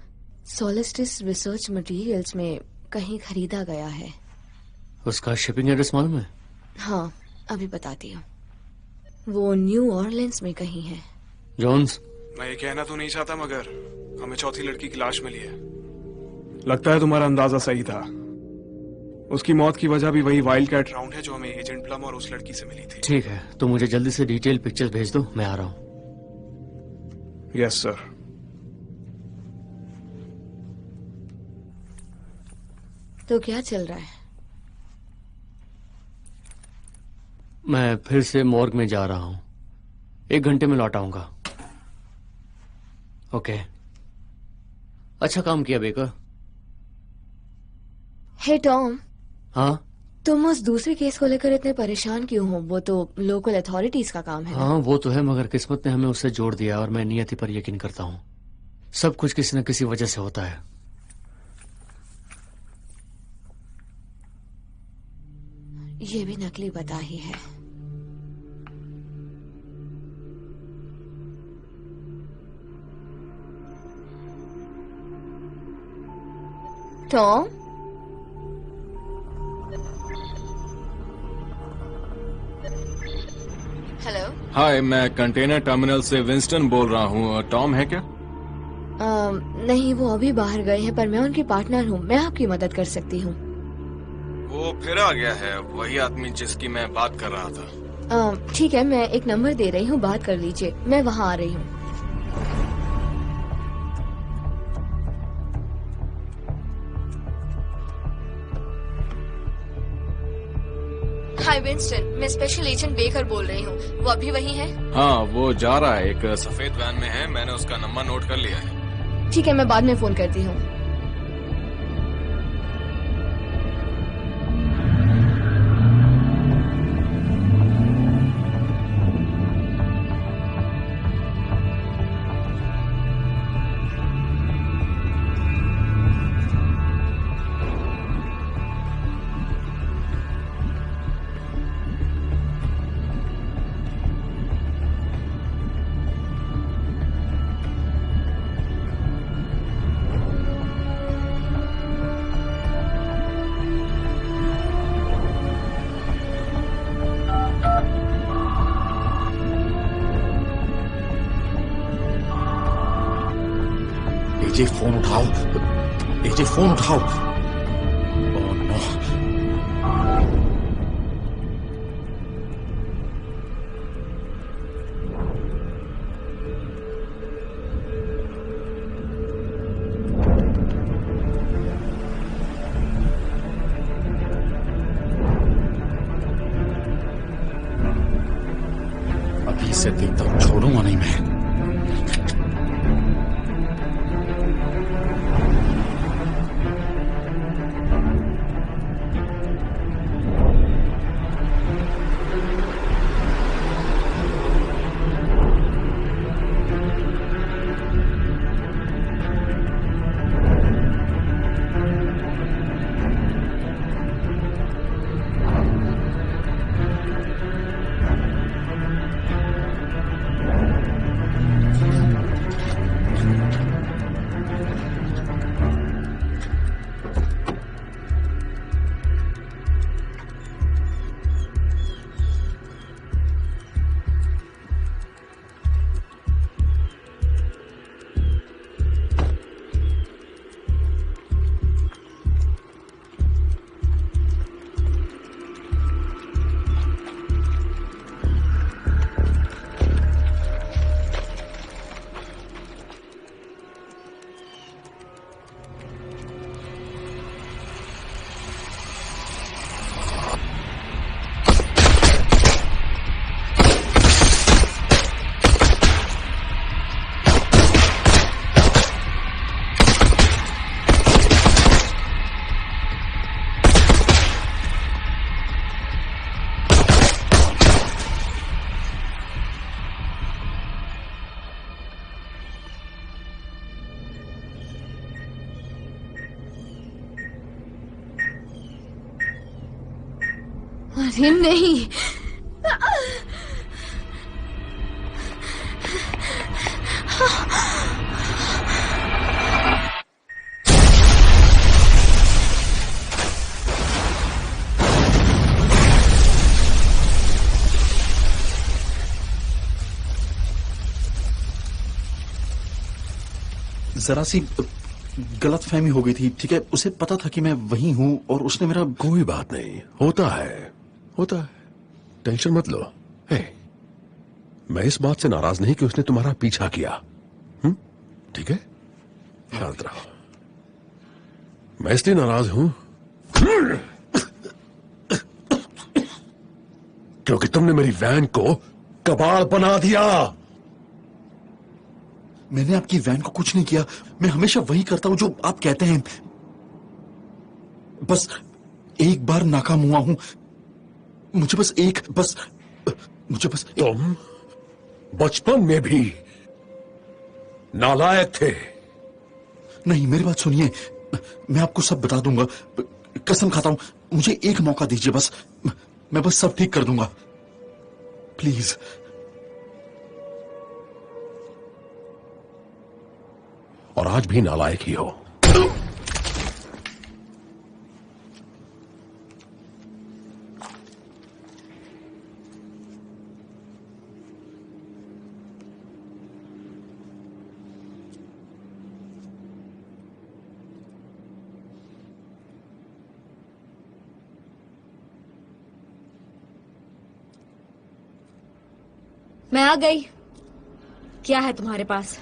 सोलिस्टिस रिसर्च मटेरियल्स में कहीं खरीदा गया है। उसका शिपिंग एड्रेस मालूम है? हाँ, अभी बताती हूँ। वो न्यू ऑरलेंस में कहीं है। जॉन्स, मैं ये कहना तो नहीं चाहता, मगर हमें चौथी लड़की की लाश मिली है। लगता है तुम्हारा अंदाजा सही था। उसकी मौत की वजह भी वही वाइल्ड कैट राउंड है जो हमें एजेंट प्लम और उस लड़की से मिली थी। ठीक है, तो मुझे जल्दी से डिटेल पिक्चर्स भेज दो, मैं आ रहा हूँ। Yes sir. तो क्या चल रहा है? मैं फिर से मॉर्ग में जा रहा हूँ। 1 घंटे में लौट आऊंगा। ओके। अच्छा काम किया बेकर। हे टॉम। हाँ? तुम उस दूसरे केस को लेकर इतने परेशान क्यों हो? वो तो लोकल अथॉरिटीज का काम है। हाँ वो तो है, मगर किस्मत ने हमें उससे जोड़ दिया और मैं नियति पर यकीन करता हूँ। सब कुछ किसी न किसी वजह से होता है। ये भी नकली बता ही है। Tom, hello. हाय, मैं कंटेनर टर्मिनल से विंस्टन बोल रहा हूँ। टॉम है क्या? नहीं, वो अभी बाहर गए हैं, पर मैं उनकी पार्टनर हूँ। मैं आपकी मदद कर सकती हूँ। वो फिर आ गया है, वही आदमी जिसकी मैं बात कर रहा था। ठीक है, मैं एक नंबर दे रही हूँ, बात कर लीजिए। मैं वहाँ आ रही हूँ। हाय विंस्टन, मैं स्पेशल एजेंट बेकर बोल रही हूँ। वो अभी वही है? हाँ, वो जा रहा है, एक सफेद वैन में है। मैंने उसका नंबर नोट कर लिया है। ठीक है, मैं बाद में फोन करती हूँ। एजे फोन उठाओ, एजे फोन उठाओ। Oh no. अभी से देखता हूं, छोड़ूंगा नहीं मैं। अरे नहीं। जरा सी गलत फहमी हो गई थी, ठीक है? उसे पता था कि मैं वही हूं और उसने मेरा। कोई बात नहीं, होता है, होता है, टेंशन मत लो। हे, मैं इस बात से नाराज नहीं कि उसने तुम्हारा पीछा किया। ठीक है, शांत रहो। मैं इसलिए नाराज हूं क्योंकि तुमने मेरी वैन को कबाड़ बना दिया। मैंने आपकी वैन को कुछ नहीं किया। मैं हमेशा वही करता हूं जो आप कहते हैं। बस एक बार नाकाम हुआ हूं। मुझे बस तुम बचपन में भी नालायक थे। नहीं, मेरी बात सुनिए, मैं आपको सब बता दूंगा, कसम खाता हूं। मुझे एक मौका दीजिए बस, मैं बस सब ठीक कर दूंगा, प्लीज। और आज भी नालायक ही हो। मैं आ गई। क्या है तुम्हारे पास?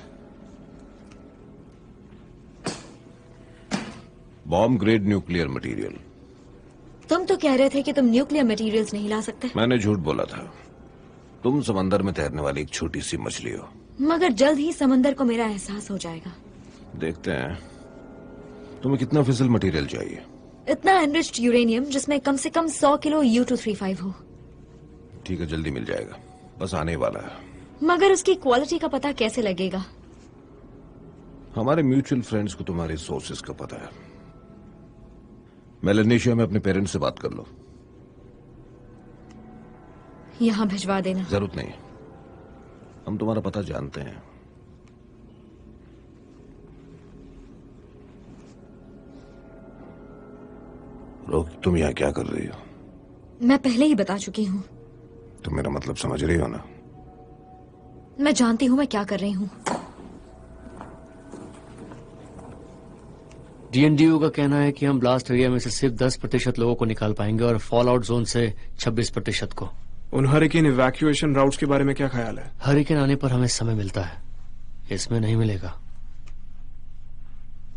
Bomb grade nuclear material. तुम तो कह रहे थे कि तुम न्यूक्लियर मटेरियल्स नहीं ला सकते। मैंने झूठ बोला था। तुम समंदर में तैरने वाली एक छोटी सी मछली हो। मगर जल्द ही समंदर को मेरा एहसास हो जाएगा। देखते हैं तुम्हें कितना फिसल मटेरियल चाहिए। इतना एनरिच्ड यूरेनियम जिसमें कम से कम 100 किलो U-235 हो। ठीक है, जल्दी मिल जाएगा, बस आने वाला है। मगर उसकी क्वालिटी का पता कैसे लगेगा? हमारे म्यूचुअल फ्रेंड्स को तुम्हारे सोर्सेज का पता है। मेलेनेशिया में अपने पेरेंट्स से बात कर लो। यहाँ भिजवा देना। जरूरत नहीं, हम तुम्हारा पता जानते हैं। रोक, तुम यहाँ क्या कर रही हो? मैं पहले ही बता चुकी हूँ। तुम मेरा मतलब समझ रही हो ना? मैं जानती हूँ मैं क्या कर रही हूँ। डीएनडीओ का कहना है कि हम ब्लास्ट एरिया में से सिर्फ 10% लोगों को निकाल पाएंगे और फॉल आउट जोन से 26% को। उन हरिकेन इवैक्यूएशन राउट्स के बारे में क्या ख्याल है? हरिकेन आने पर हमें समय मिलता है, इसमें नहीं मिलेगा।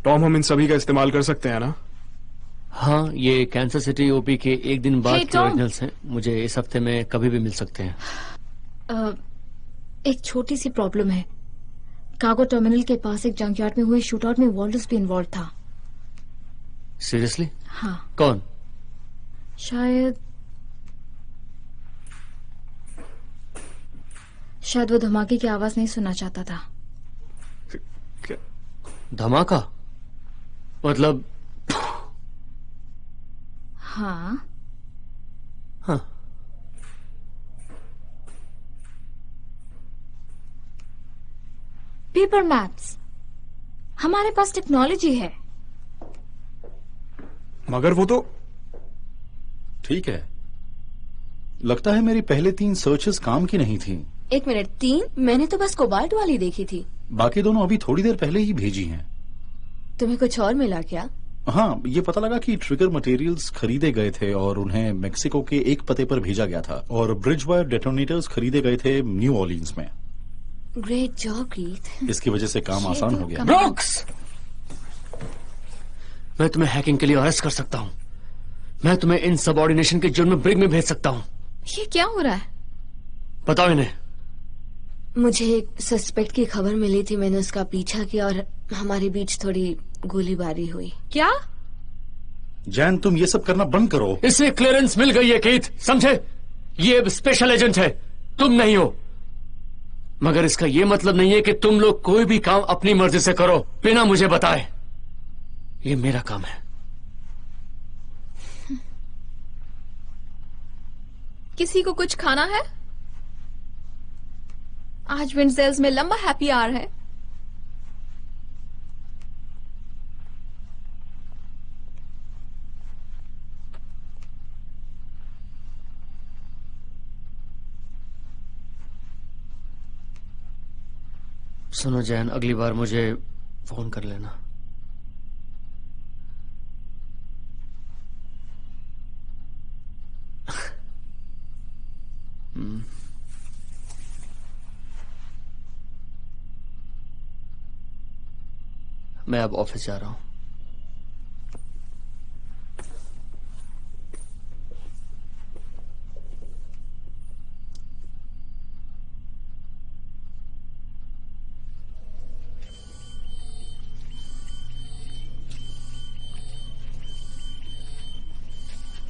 टॉम, हम इन सभी का इस्तेमाल कर सकते हैं ना? हाँ, ये कैंसर सिटी ओपी के एक दिन बाद Hey, के ओरिजिनल्स हैं। मुझे इस हफ्ते में कभी भी मिल सकते हैं। एक छोटी सी प्रॉब्लम है। कार्गो टर्मिनल के पास एक जंकयार्ड में हुए शूटआउट में वॉल्डस भी इन्वॉल्व था। सीरियसली? हाँ। कौन? शायद वो धमाके की आवाज नहीं सुनना चाहता था। धमाका? मतलब? हाँ। हाँ। Paper maps. हमारे पास टेक्नोलॉजी है। मगर वो तो ठीक है। लगता है मेरी पहले 3 सर्चेस काम की नहीं थी। 1 मिनट, 3? मैंने तो बस कोबाल्ट वाली देखी थी। बाकी दोनों अभी थोड़ी देर पहले ही भेजी हैं। तुम्हें कुछ और मिला क्या? हाँ, ये पता लगा कि ट्रिगर मटेरियल्स खरीदे गए थे और उन्हें मेक्सिको के एक पते पर भेजा गया था और ब्रिज वायर डेटोनेटर्स खरीदे गए थे न्यू ऑर्लिन्स में। ग्रेट जॉब रीत। इसकी वजह से काम आसान हो गया। ब्रुक्स! मैं तुम्हें हैकिंग के लिए अरेस्ट कर सकता हूँ। मैं तुम्हें इन सबऑर्डिनेशन के जुर्म में ब्रिग में भेज सकता हूँ। ये क्या हो रहा है? बताओ इन्हें। मुझे एक सस्पेक्ट की खबर मिली थी, मैंने उसका पीछा किया और हमारे बीच थोड़ी गोलीबारी हुई। क्या? जैन, तुम ये सब करना बंद करो। इसे क्लियरेंस मिल गई है कीथ, समझे? ये स्पेशल एजेंट है, तुम नहीं हो। मगर इसका ये मतलब नहीं है कि तुम लोग कोई भी काम अपनी मर्जी से करो बिना मुझे बताए। ये मेरा काम है। किसी को कुछ खाना है? आज विंडसेल्स में लंबा हैप्पी आवर है। सुनो जैन, अगली बार मुझे फोन कर लेना। मैं अब ऑफिस जा रहा हूं।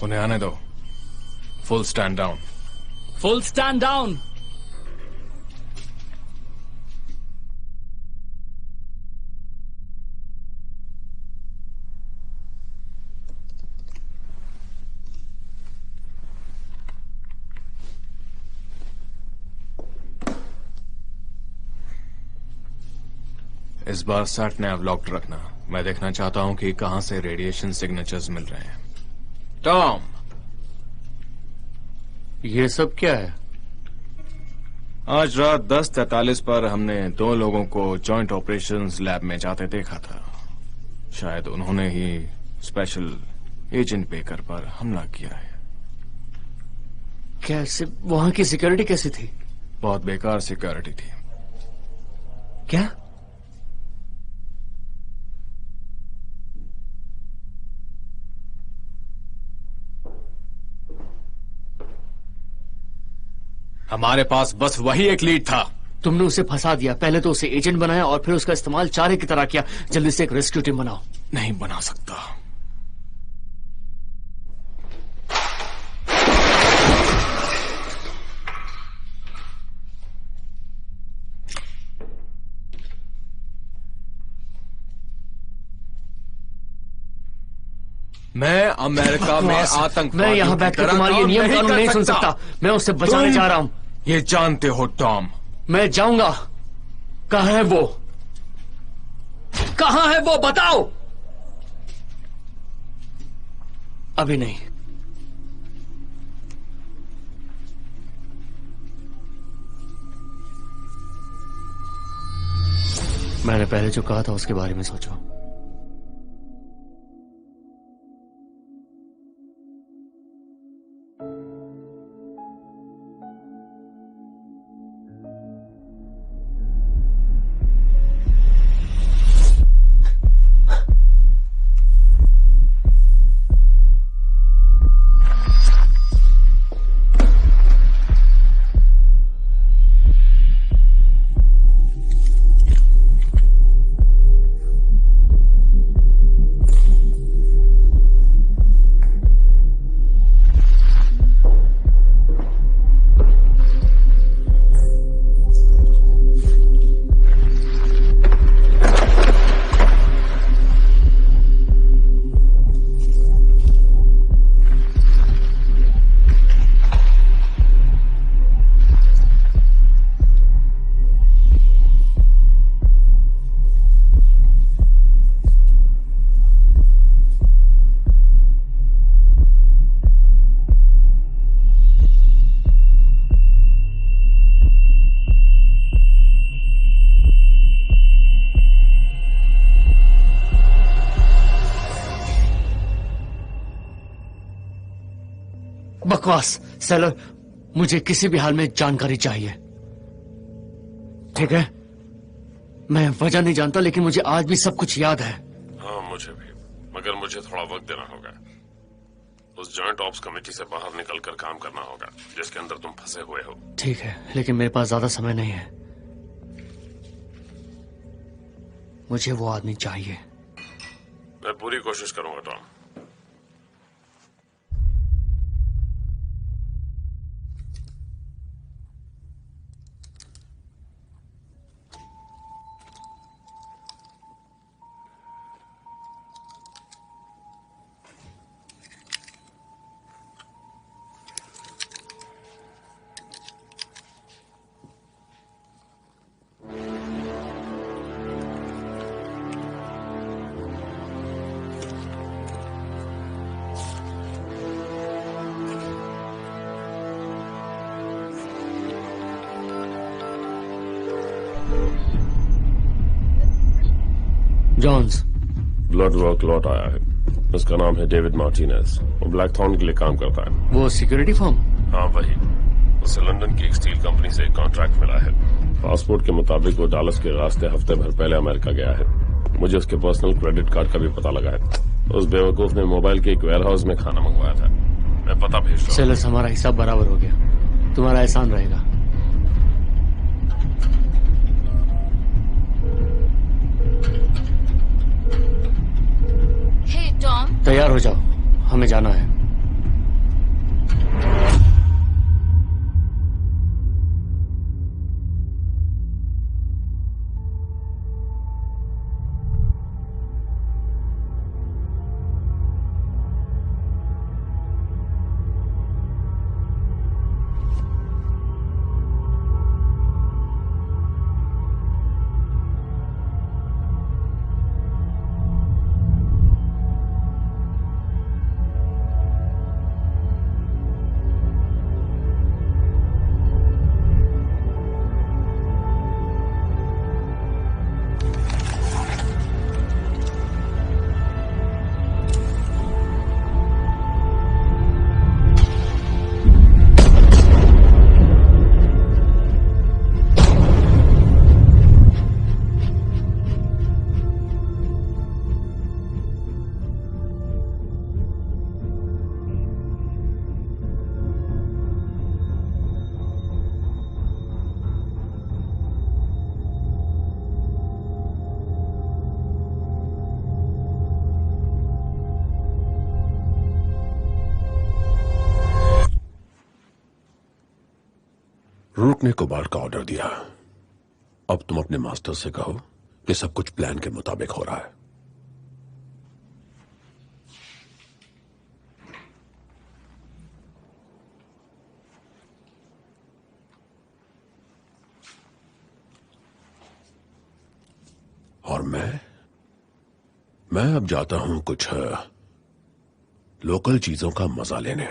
उन्हें आने दो। Full stand down. Full stand down. इस बार सैट नैव लॉक्ड रखना। मैं देखना चाहता हूं कि कहां से रेडिएशन सिग्नेचर्स मिल रहे हैं। टॉम, ये सब क्या है? आज रात 10:43 पर हमने 2 लोगों को जॉइंट ऑपरेशंस लैब में जाते देखा था। शायद उन्होंने ही स्पेशल एजेंट बेकर पर हमला किया है। कैसे? वहां की सिक्योरिटी कैसी थी? बहुत बेकार सिक्योरिटी थी। क्या? हमारे पास बस वही एक लीड था। तुमने उसे फंसा दिया। पहले तो उसे एजेंट बनाया और फिर उसका इस्तेमाल चारे की तरह किया। जल्दी से एक रेस्क्यू टीम बनाओ। नहीं बना सकता। मैं अमेरिका में आतंक। मैं यहाँ बैठकर तुम्हारे ये नियम कानून नहीं सुन सकता। मैं उससे बचाने जा रहा हूँ। ये जानते हो टॉम। मैं जाऊंगा। कहाँ है वो? कहाँ है वो? बताओ। अभी नहीं। मैंने पहले जो कहा था उसके बारे में सोचो। बकवास। सेलर, मुझे किसी भी हाल में जानकारी चाहिए। ठीक है? मैं वजह नहीं जानता, लेकिन मुझे आज भी सब कुछ याद है। हाँ, मुझे भी, मगर मुझे थोड़ा वक्त देना होगा। उस जॉइंट ऑप्स कमेटी से बाहर निकलकर काम करना होगा जिसके अंदर तुम फंसे हुए हो। ठीक है, लेकिन मेरे पास ज्यादा समय नहीं है। मुझे वो आदमी चाहिए। मैं पूरी कोशिश करूंगा टॉम। जॉन्स। ब्लड वर्क लौट आया है। उसका नाम है डेविड मार्टिनेज। वो ब्लैकथॉर्न के लिए काम करता है। वो सिक्योरिटी फर्म? हाँ, वही। उसे लंदन की एक स्टील कंपनी से एक कॉन्ट्रैक्ट मिला है। पासपोर्ट के मुताबिक वो डालस के रास्ते हफ्ते भर पहले अमेरिका गया है। मुझे उसके पर्सनल क्रेडिट कार्ड का भी पता लगा है। उस बेवकूफ ने मोबाइल के एक वेयरहाउस में खाना मंगवाया था। मैं पता भेज रहा हूं। सेलर्स, हमारा हिसाब बराबर हो गया। तुम्हारा एहसान रहेगा। तैयार हो जाओ, हमें जाना है। रूक ने कोबाल्ट का ऑर्डर दिया। अब तुम अपने मास्टर से कहो कि सब कुछ प्लान के मुताबिक हो रहा है। और मैं अब जाता हूं कुछ लोकल चीजों का मजा लेने।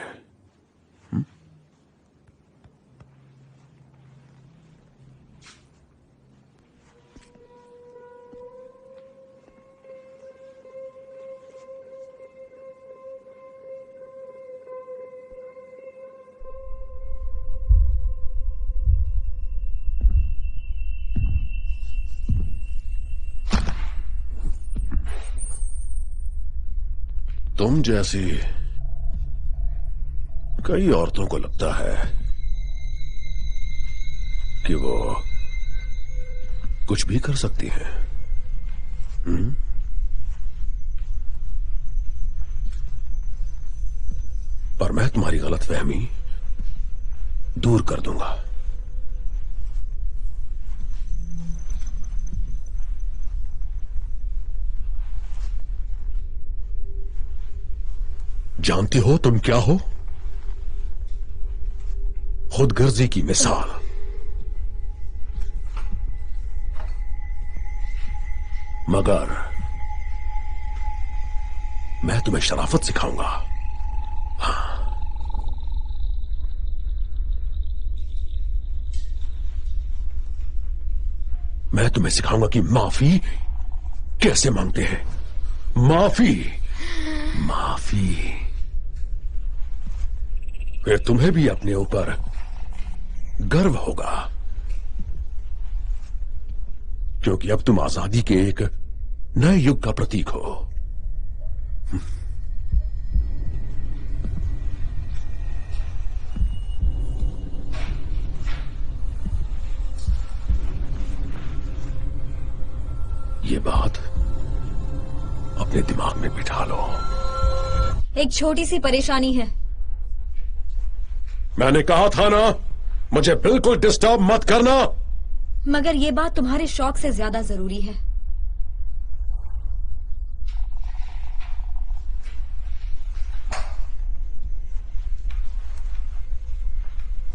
तुम जैसी कई औरतों को लगता है कि वो कुछ भी कर सकती हैं। पर मैं तुम्हारी गलतफहमी दूर कर दूंगा। जानती हो तुम क्या हो? खुदगर्जी की मिसाल। मगर मैं तुम्हें शराफत सिखाऊंगा। हाँ। मैं तुम्हें सिखाऊंगा कि माफी कैसे मांगते हैं। माफी फिर तुम्हें भी अपने ऊपर गर्व होगा, क्योंकि अब तुम आजादी के एक नए युग का प्रतीक हो। ये बात अपने दिमाग में बिठा लो। एक छोटी सी परेशानी है। मैंने कहा था ना, मुझे बिल्कुल डिस्टर्ब मत करना। मगर ये बात तुम्हारे शौक से ज्यादा जरूरी है।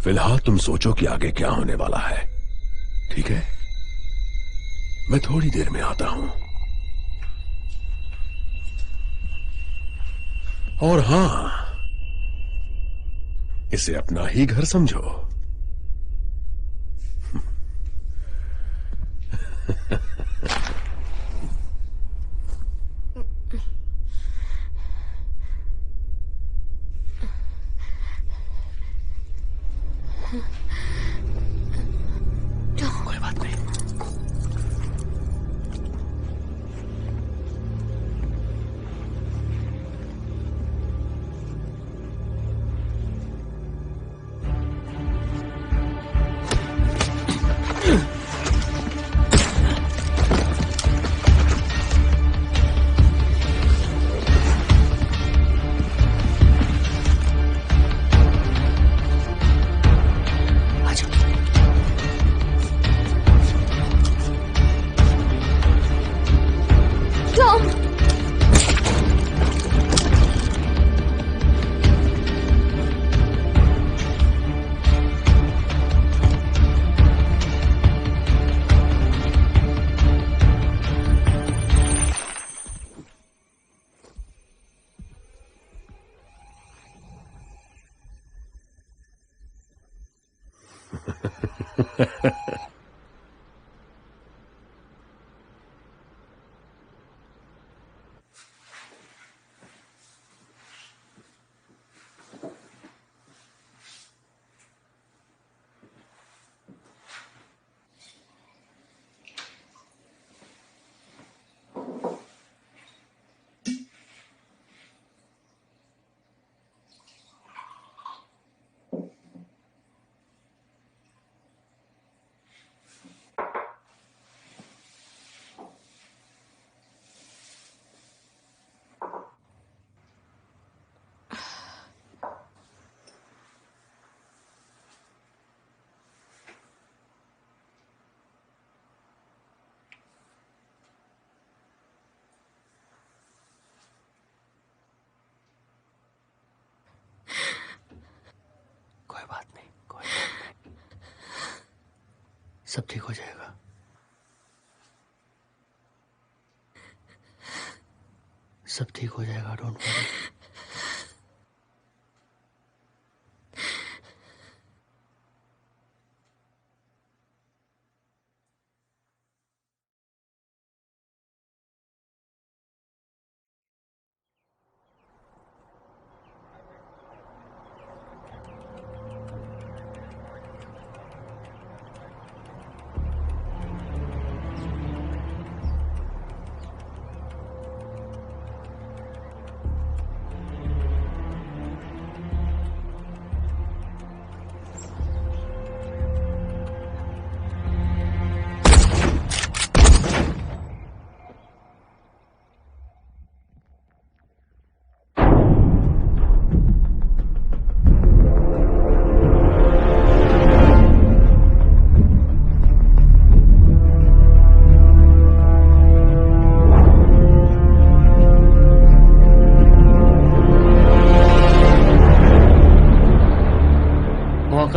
फिलहाल तुम सोचो कि आगे क्या होने वाला है, ठीक है? मैं थोड़ी देर में आता हूं। और हां, इसे अपना ही घर समझो। कोई बात नहीं। सब ठीक हो जाएगा। सब ठीक हो जाएगा, डोंट वरी।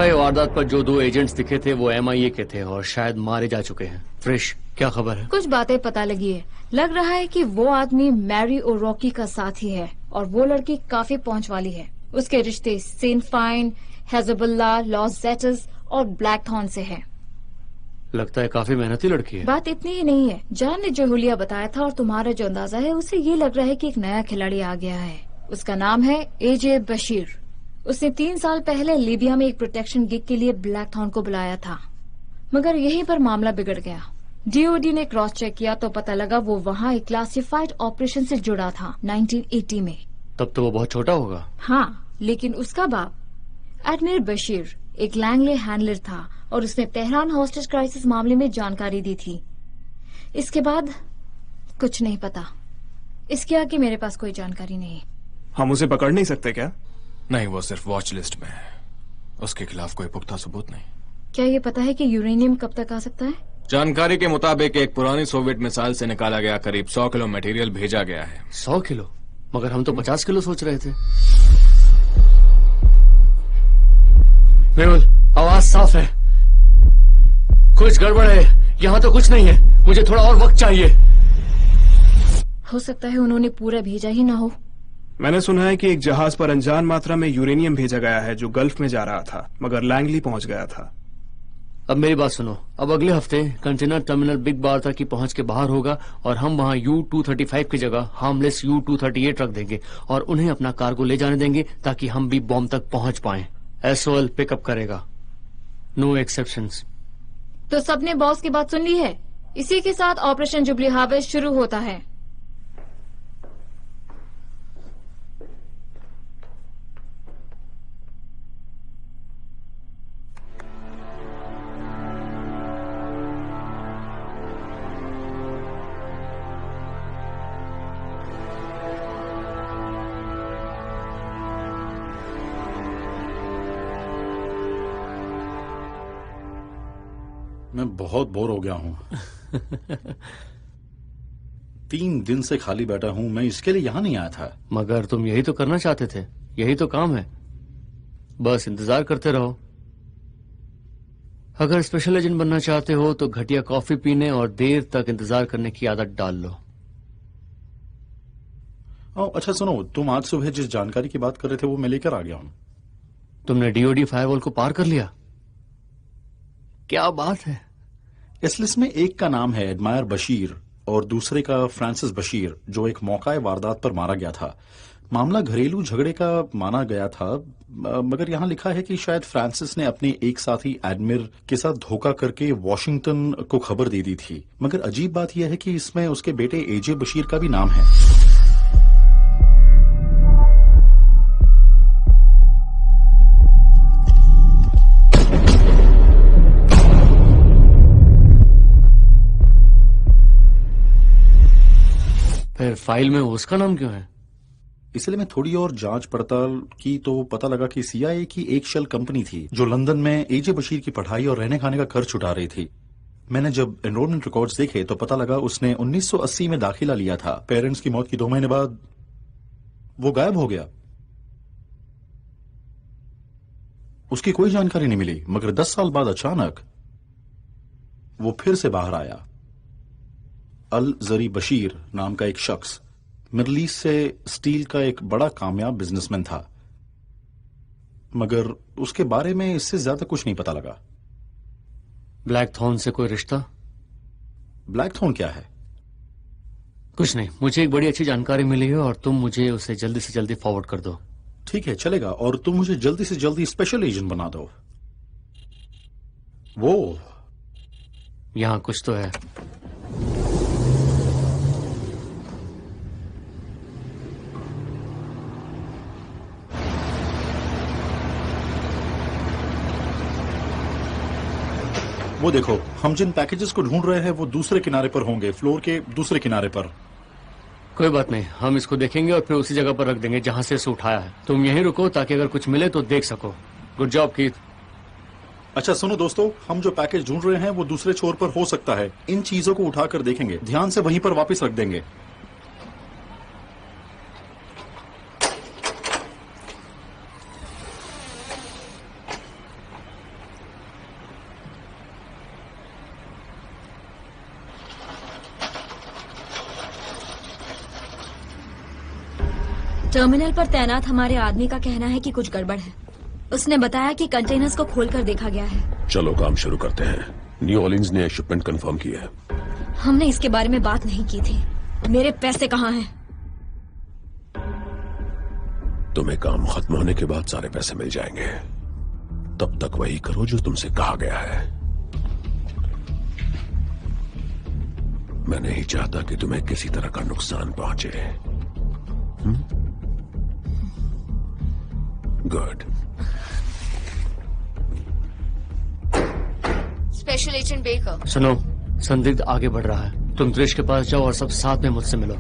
वारदात पर जो 2 एजेंट्स दिखे थे वो MIA के थे और शायद मारे जा चुके हैं। फ्रेश, क्या खबर है? कुछ बातें पता लगी है। लग रहा है कि वो आदमी मैरी और रॉकी का साथी है और वो लड़की काफी पहुंच वाली है। उसके रिश्ते सेंट फाइन, हेजबुल्ला, लॉस जेटस और ब्लैकथॉर्न से है। लगता है काफी मेहनती लड़की है। बात इतनी ही नहीं है। जान ने जो हुलिया बताया था और तुम्हारा जो अंदाजा है, उससे ये लग रहा है कि एक नया खिलाड़ी आ गया है। उसका नाम है AJ बशीर। उसने 3 साल पहले लीबिया में एक प्रोटेक्शन गिग के लिए ब्लैकथॉर्न को बुलाया था, मगर यहीं पर मामला बिगड़ गया। DOD ने क्रॉस चेक किया तो पता लगा वो वहाँ एक क्लासिफाइड ऑपरेशन से जुड़ा था 1980 में। तब तो वो बहुत छोटा होगा। हाँ, लेकिन उसका बाप एडमिरल बशीर एक लैंगले हैंडलर था और उसने तेहरान हॉस्टेज क्राइसिस मामले में जानकारी दी थी। इसके बाद कुछ नहीं पता। इसके आगे मेरे पास कोई जानकारी नहीं। हम उसे पकड़ नहीं सकते क्या? नहीं, वो सिर्फ वॉच लिस्ट में है। उसके खिलाफ कोई पुख्ता सबूत नहीं। क्या ये पता है कि यूरेनियम कब तक आ सकता है? जानकारी के मुताबिक एक पुरानी सोवियत मिसाइल से निकाला गया करीब 100 किलो मटेरियल भेजा गया है। 100 किलो? मगर हम तो 50 किलो सोच रहे थे। मेहुल, आवाज साफ है। कुछ गड़बड़ है। यहाँ तो कुछ नहीं है। मुझे थोड़ा और वक्त चाहिए। हो सकता है उन्होंने पूरा भेजा ही ना हो। मैंने सुना है कि एक जहाज पर अनजान मात्रा में यूरेनियम भेजा गया है जो गल्फ में जा रहा था, मगर लैंगली पहुंच गया था। अब मेरी बात सुनो। अब अगले हफ्ते कंटेनर टर्मिनल बिग बारता की पहुंच के बाहर होगा और हम वहां U-235 की जगह हार्मलेस U-238 रख देंगे और उन्हें अपना कार्गो ले जाने देंगे ताकि हम भी बॉम्ब तक पहुंच पाएं। SOL पिकअप करेगा। No exceptions. तो सबने बॉस की बात सुन ली है। इसी के साथ ऑपरेशन जुबली हार्वेस्ट शुरू होता है। मैं बहुत बोर हो गया हूँ। 3 दिन से खाली बैठा हूँ। मैं इसके लिए यहाँ नहीं आया था। मगर तुम यही तो करना चाहते थे। यही तो काम है। बस इंतजार करते रहो। अगर स्पेशल एजेंट बनना चाहते हो तो घटिया कॉफी पीने और देर तक इंतजार करने की आदत डाल लो। अच्छा सुनो, तुम आज सुबह जिस जानकारी की बात कर रहे थे वो मैं लेकर आ गया हूँ। तुमने DOD फायरवॉल को पार कर लिया? क्या बात है। इस लिस्ट में एक का नाम है एडमायर बशीर और दूसरे का फ्रांसिस बशीर, जो एक मौका वारदात पर मारा गया था। मामला घरेलू झगड़े का माना गया था, मगर यहाँ लिखा है कि शायद फ्रांसिस ने अपने एक साथी एडमिर के साथ धोखा करके वॉशिंगटन को खबर दे दी थी। मगर अजीब बात यह है कि इसमें उसके बेटे AJ बशीर का भी नाम है। फिर फाइल में उसका नाम क्यों है? इसलिए मैं थोड़ी और जांच पड़ताल की तो पता लगा कि CIA की एक शेल कंपनी थी जो लंदन में AJ बशीर की पढ़ाई और रहने खाने का खर्च उठा रही थी। मैंने जब एनरोलमेंट रिकॉर्ड्स देखे तो पता लगा उसने 1980 में दाखिला लिया था। पेरेंट्स की मौत की 2 महीने बाद वो गायब हो गया। उसकी कोई जानकारी नहीं मिली, मगर 10 साल बाद अचानक वो फिर से बाहर आया। अल जरी बशीर नाम का एक शख्स मिडल ईस्ट से स्टील का एक बड़ा कामयाब बिजनेसमैन था, मगर उसके बारे में इससे ज्यादा कुछ नहीं पता लगा। ब्लैक थॉर्न से कोई रिश्ता? ब्लैक थॉर्न क्या है? कुछ नहीं, मुझे एक बड़ी अच्छी जानकारी मिली है और तुम मुझे उसे जल्दी से जल्दी फॉरवर्ड कर दो। ठीक है, चलेगा। और तुम मुझे जल्दी से जल्दी स्पेशल एजेंट बना दो। वो यहां कुछ तो है। वो देखो, हम जिन पैकेजेस को ढूंढ रहे हैं वो दूसरे किनारे पर होंगे, फ्लोर के दूसरे किनारे पर। कोई बात नहीं, हम इसको देखेंगे और फिर उसी जगह पर रख देंगे जहां से इसे उठाया है। तुम यहीं रुको ताकि अगर कुछ मिले तो देख सको। Good job Keith. अच्छा सुनो दोस्तों, हम जो पैकेज ढूंढ रहे हैं वो दूसरे छोर पर हो सकता है। इन चीजों को उठाकर देखेंगे, ध्यान से वहीं पर वापस रख देंगे। टर्मिनल पर तैनात हमारे आदमी का कहना है कि कुछ गड़बड़ है। उसने बताया कि कंटेनर्स को खोलकर देखा गया है। चलो काम शुरू करते हैं। न्यू ऑर्लिन्स ने शिपमेंट कंफर्म की है। हमने इसके बारे में बात नहीं की थी। मेरे पैसे कहाँ हैं? तुम्हें काम खत्म होने के बाद सारे पैसे मिल जाएंगे। तब तक वही करो जो तुमसे कहा गया है। मैं नहीं चाहता कि तुम्हें किसी तरह का नुकसान पहुंचे। गुड। Special agent baker. सुनो, संदिग्ध आगे बढ़ रहा है। तुम त्रिश के पास जाओ और सब साथ में मुझसे मिलो।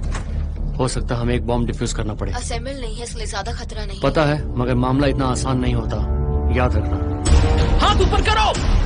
हो सकता है हमें एक बॉम्ब डिफ्यूज करना पड़े। असेंबल नहीं है इसलिए ज्यादा खतरा नहीं। पता है, मगर मामला इतना आसान नहीं होता, याद रखना। हाथ ऊपर करो।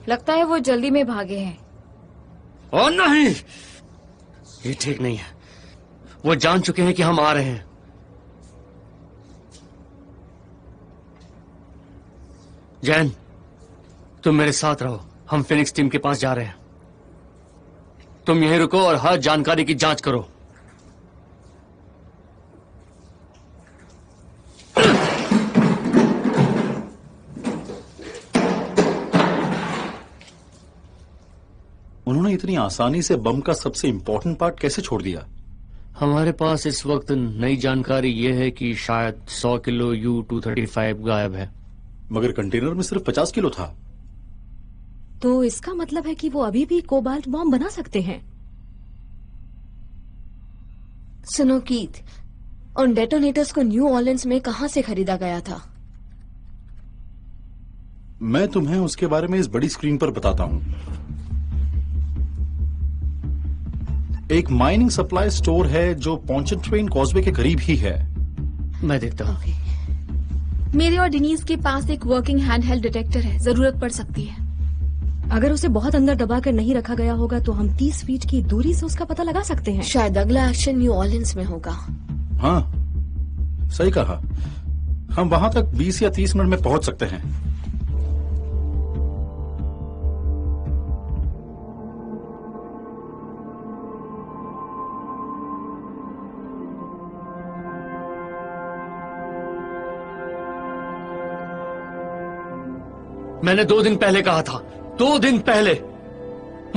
लगता है वो जल्दी में भागे हैं। और नहीं, ये ठीक नहीं है। वो जान चुके हैं कि हम आ रहे हैं। जैन, तुम मेरे साथ रहो। हम फिनिक्स टीम के पास जा रहे हैं। तुम यहीं रुको और हर जानकारी की जांच करो। उन्होंने इतनी आसानी से बम का सबसे इंपॉर्टेंट पार्ट कैसे छोड़ दिया? हमारे पास इस वक्त नई जानकारी यह है कि शायद 100 किलो U-235 गायब है। मगर कंटेनर में सिर्फ 50 किलो था। तो इसका मतलब है कि वो अभी भी कोबाल्ट बॉम्ब बना सकते हैं। सुनो कीथ, उन डेटोनेटर्स को न्यू ऑर्लिन्स में कहां से खरीदा गया था? मैं तुम्हें उसके बारे में इस बड़ी स्क्रीन पर बताता हूं। एक माइनिंग सप्लाई स्टोर है जो पॉन्चेंट्रेन कॉजवे के करीब ही है। मैं देखता हूं। मेरे और डिनीज के पास एक वर्किंग हैंडहेल्ड डिटेक्टर है, जरूरत पड़ सकती है। अगर उसे बहुत अंदर दबाकर नहीं रखा गया होगा तो हम 30 फीट की दूरी से उसका पता लगा सकते हैं। शायद अगला एक्शन न्यू ऑर्लिन्स में होगा। हाँ, सही कहा। हम वहां तक 20 या 30 मिनट में पहुंच सकते हैं। मैंने 2 दिन पहले कहा था, 2 दिन पहले।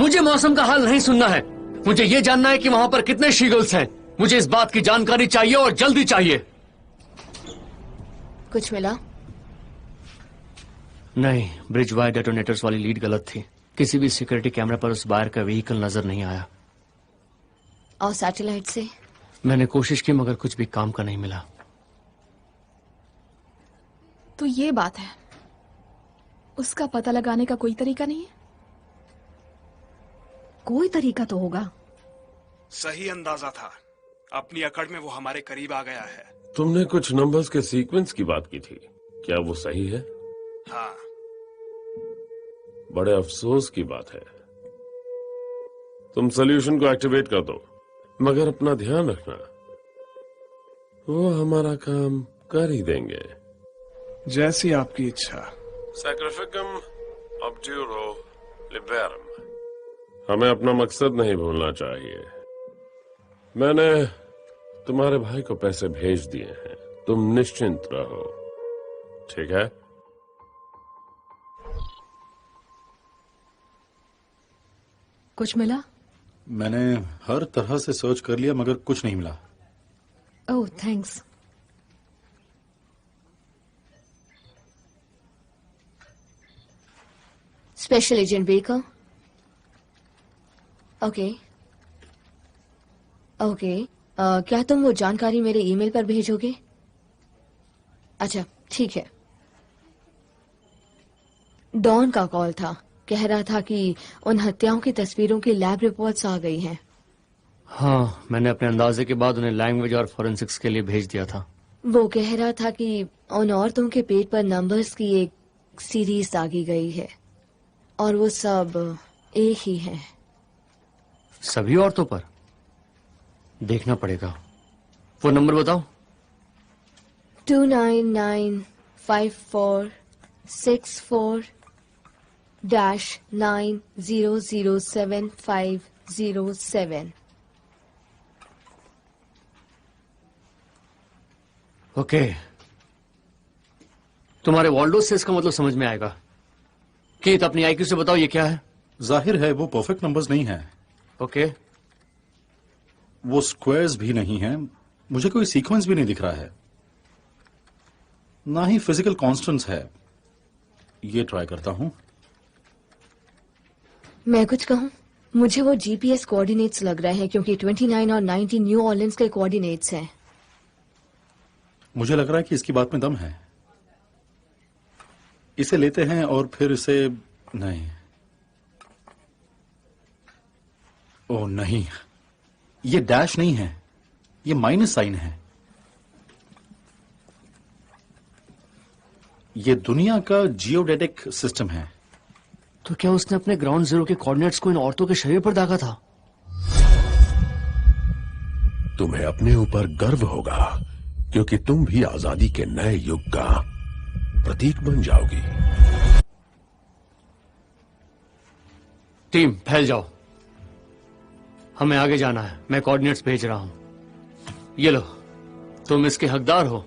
मुझे मौसम का हाल नहीं सुनना है। मुझे यह जानना है कि वहां पर कितने शीगल्स हैं। मुझे इस बात की जानकारी चाहिए और जल्दी चाहिए। कुछ मिला? नहीं, ब्रिज वायर डेटोनेटर्स वाली लीड गलत थी। किसी भी सिक्योरिटी कैमरे पर उस बायर का व्हीकल नजर नहीं आया। और सैटेलाइट से? मैंने कोशिश की मगर कुछ भी काम का नहीं मिला। तो ये बात है, उसका पता लगाने का कोई तरीका नहीं है? कोई तरीका तो होगा। सही अंदाजा था, अपनी अकड़ में वो हमारे करीब आ गया है। तुमने कुछ नंबर्स के सीक्वेंस की बात की थी, क्या वो सही है? हाँ। बड़े अफसोस की बात है। तुम सोल्यूशन को एक्टिवेट कर दो, मगर अपना ध्यान रखना, वो हमारा काम कर ही देंगे। जैसी आपकी इच्छा। सैक्रिफिकम ऑब्ड्यूरो लिबेरम। हमें अपना मकसद नहीं भूलना चाहिए। मैंने तुम्हारे भाई को पैसे भेज दिए हैं, तुम निश्चिंत रहो, ठीक है? कुछ मिला? मैंने हर तरह से सर्च कर लिया मगर कुछ नहीं मिला। ओह thanks. Special agent baker. Okay okay, क्या तुम वो जानकारी मेरे ईमेल पर भेजोगे? अच्छा ठीक है। डॉन का कॉल था, कह रहा था कि उन हत्याओं की तस्वीरों की लैब रिपोर्ट्स आ गई हैं। हाँ, मैंने अपने अंदाजे के बाद उन्हें लैंग्वेज और फोरेंसिक्स के लिए भेज दिया था। वो कह रहा था कि उन औरतों के पेट पर नंबर्स की एक सीरीज दागी गई है और वो सब एक ही हैं। सभी औरतों पर? देखना पड़ेगा। वो नंबर बताओ। 29954-6-4-9007-507। ओके, तुम्हारे वॉल्डो से इसका मतलब समझ में आएगा। कीथ, अपनी आईक्यू से बताओ ये क्या है? जाहिर है वो परफेक्ट नंबर्स नहीं है। ओके। वो स्क्वायर्स भी नहीं है, मुझे कोई सीक्वेंस भी नहीं दिख रहा है, ना ही फिजिकल कांस्टेंट्स है। ये ट्राई करता हूं। मैं कुछ कहूं? मुझे वो जीपीएस कोऑर्डिनेट्स लग रहे हैं क्योंकि 29 और 90 न्यू ऑर्लिन्स के कोऑर्डिनेट्स हैं। मुझे लग रहा है कि इसकी बात में दम है। इसे लेते हैं और फिर इसे नहीं। ओह नहीं, ये डैश नहीं है, ये माइनस साइन है। ये दुनिया का जियोडेटिक सिस्टम है। तो क्या उसने अपने ग्राउंड जीरो के कोऑर्डिनेट्स को इन औरतों के शरीर पर दागा था? तुम्हें अपने ऊपर गर्व होगा क्योंकि तुम भी आजादी के नए युग का प्रतीक बन जाओगी। टीम फैल जाओ, हमें आगे जाना है। मैं कोऑर्डिनेट्स भेज रहा हूं, ये लो, तुम इसके हकदार हो।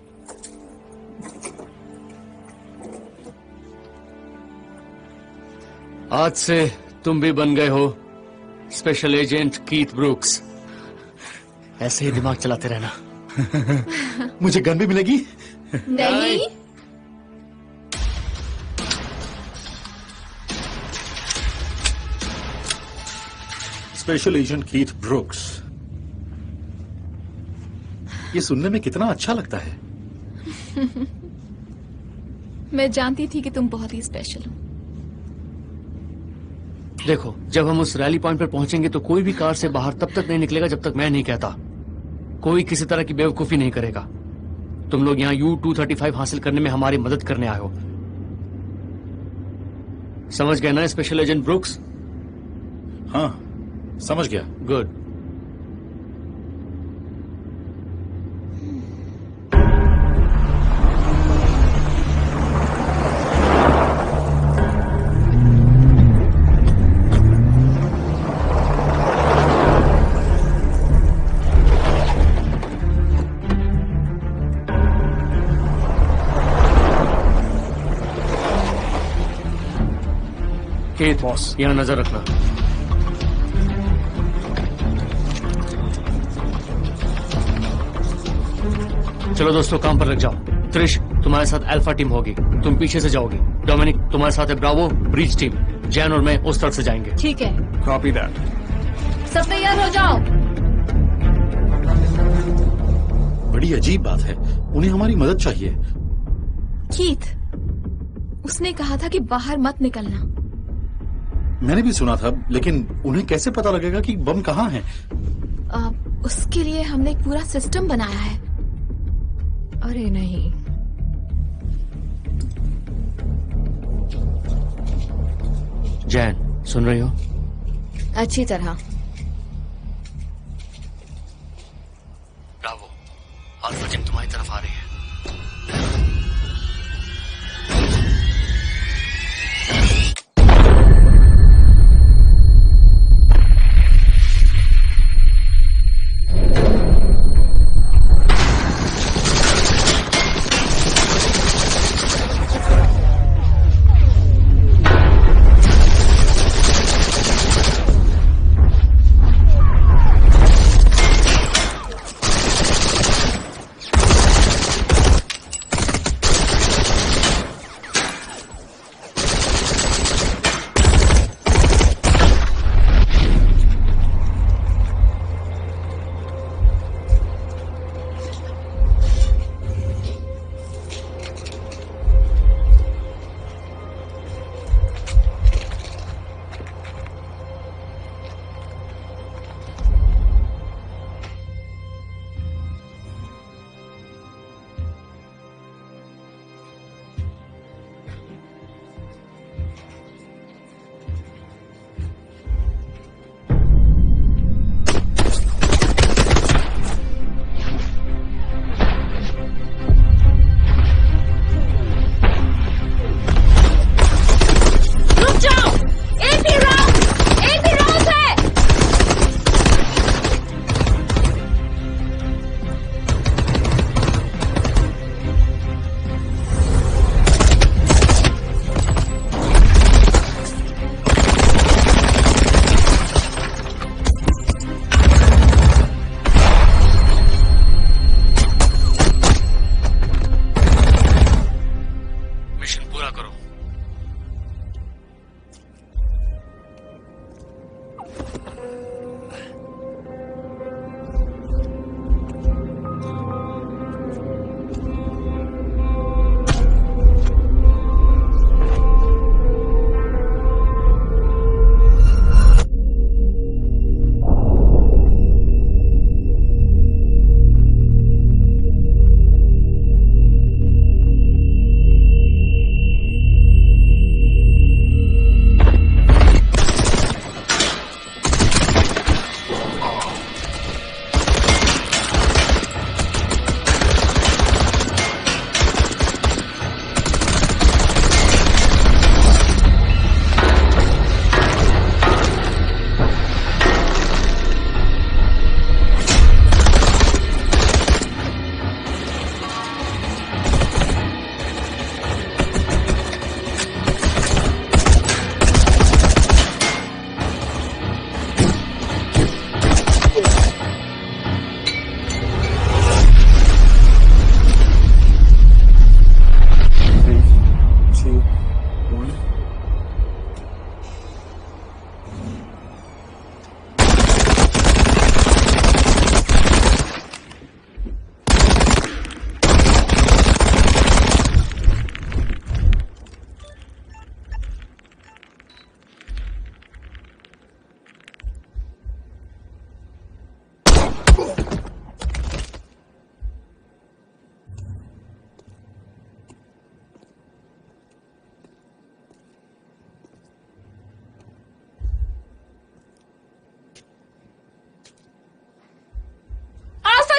आज से तुम भी बन गए हो स्पेशल एजेंट कीथ ब्रूक्स। ऐसे ही दिमाग चलाते रहना। मुझे गन भी मिलेगी? नहीं। स्पेशल एजेंट कीथ ब्रूक्स, ये सुनने में कितना अच्छा लगता है। मैं जानती थी कि तुम बहुत ही स्पेशल हो। देखो, जब हम उस रैली पॉइंट पर पहुंचेंगे तो कोई भी कार से बाहर तब तक नहीं निकलेगा जब तक मैं नहीं कहता। कोई किसी तरह की बेवकूफी नहीं करेगा। तुम लोग यहाँ U-235 हासिल करने में हमारी मदद करने आए हो। समझ गए ना स्पेशल एजेंट ब्रूक्स? हाँ, समझ गया। गुड। केथ बॉस, यहां नजर रखना। चलो दोस्तों, काम पर लग जाओ। त्रिश तुम्हारे साथ अल्फा टीम होगी, तुम पीछे से जाओगी। डोमिनिक तुम्हारे साथ है ब्रावो ब्रीच टीम। जैन और मैं उस तरफ से जाएंगे। ठीक है, कॉपी दैट। सब तैयार हो जाओ। बड़ी अजीब बात है, उन्हें हमारी मदद चाहिए। कीथ, उसने कहा था कि बाहर मत निकलना। मैंने भी सुना था, लेकिन उन्हें कैसे पता लगेगा कि बम कहाँ है? उसके लिए हमने एक पूरा सिस्टम बनाया है। अरे नहीं, जैन सुन रही हो? अच्छी तरह। ब्रावो, अल्फा टीम तुम्हारी तरफ आ रही है।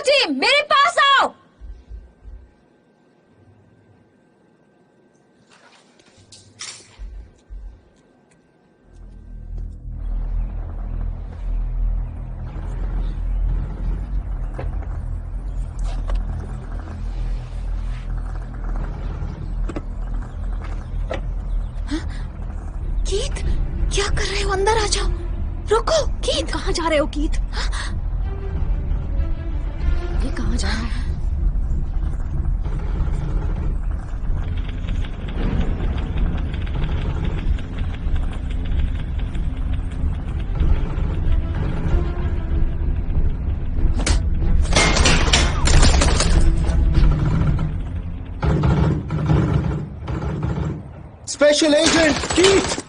टीम मेरे पास आओ। कीथ, क्या कर रहे हो? अंदर आ जाओ। रुको कीथ। कहाँ जा रहे हो कीथ? ये कहाँ जा रहा है? Special agent Keith.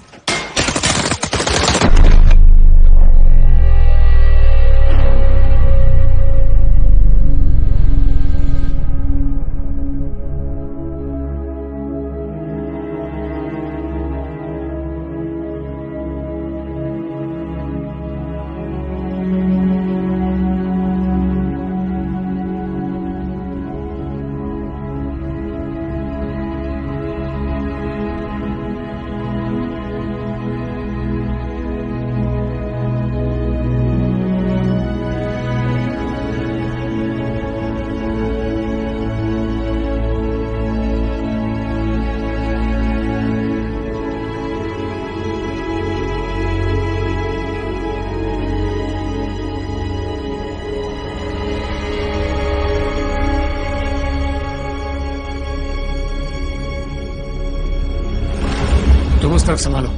तुम उस तरफ संभालो।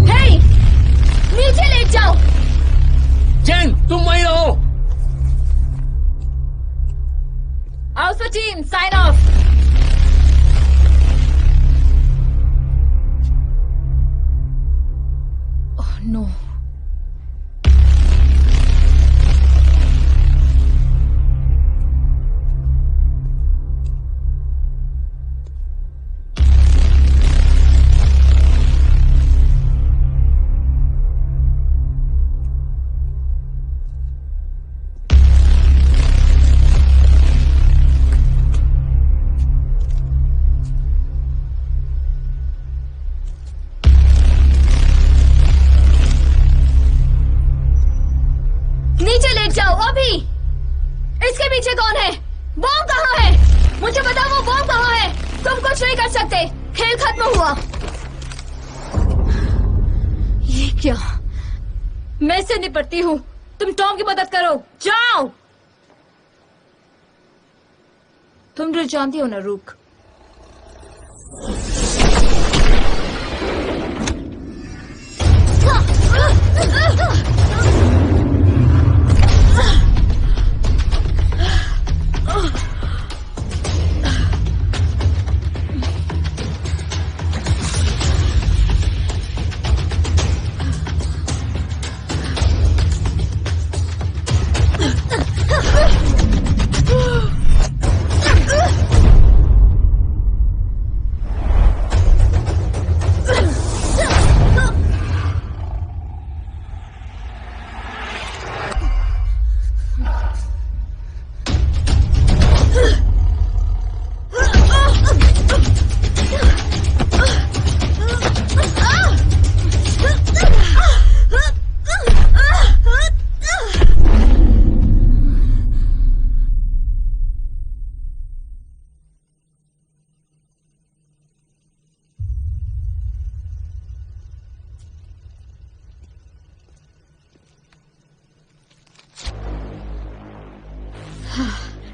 हे, नीचे लेट जाओ। जेन, तुम वहीं रहो। Alpha team, sign off. Oh no. नीचे लेट जाओ अभी। इसके पीछे कौन है? बॉम्ब कहाँ है? मुझे बताओ वो बॉम्ब कहाँ है? तुम कुछ नहीं कर सकते, खेल खत्म हुआ। ये क्या? मैं इससे निपटती हूँ, तुम टॉम की मदद करो। जाओ। तुम जो जानती हो ना रूक।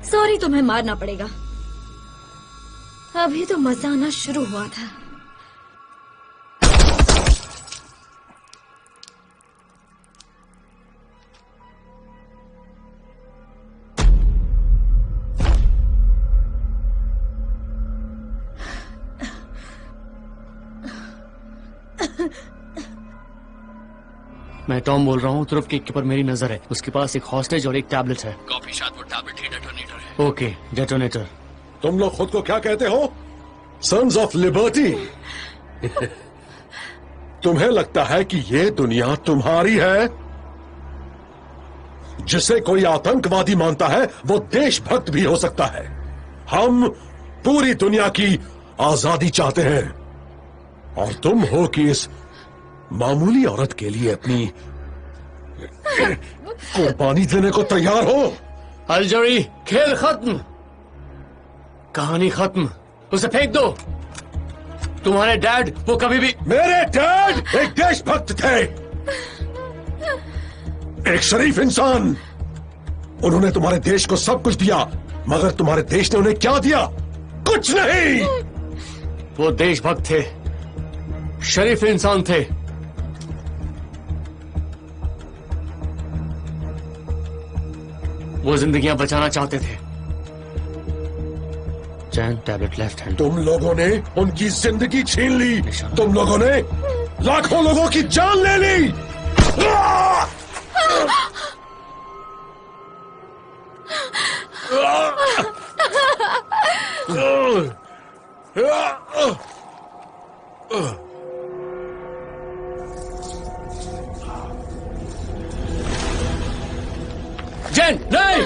सॉरी, तुम्हें मारना पड़ेगा। अभी तो मजा आना शुरू हुआ था। मैं टॉम बोल रहा हूँ। तुरफ के ऊपर मेरी नजर है। उसके पास एक हॉस्टेज और एक टैबलेट है। कॉपी, शायद वो टैबलेट ही डेटोनेटर है। Okay, detonator. तुम लोग खुद को क्या कहते हो? Sons of Liberty. तुम्हें लगता है कि ये दुनिया तुम्हारी है? जिसे कोई आतंकवादी मानता है वो देशभक्त भी हो सकता है। हम पूरी दुनिया की आजादी चाहते हैं और तुम हो कि इस मामूली औरत के लिए अपनी कुर्बानी देने को तैयार हो। अलजरी, खेल खत्म, कहानी खत्म। उसे फेंक दो। तुम्हारे डैड वो कभी भी। मेरे डैड एक देशभक्त थे, एक शरीफ इंसान। उन्होंने तुम्हारे देश को सब कुछ दिया, मगर तुम्हारे देश ने उन्हें क्या दिया? कुछ नहीं। वो देशभक्त थे, शरीफ इंसान थे। वो जिंदगियां बचाना चाहते थे। चैन टैबलेट लेफ्ट हैंड। तुम लोगों ने उनकी जिंदगी छीन ली, तुम लोगों ने लाखों लोगों की जान ले ली। जैन नहीं।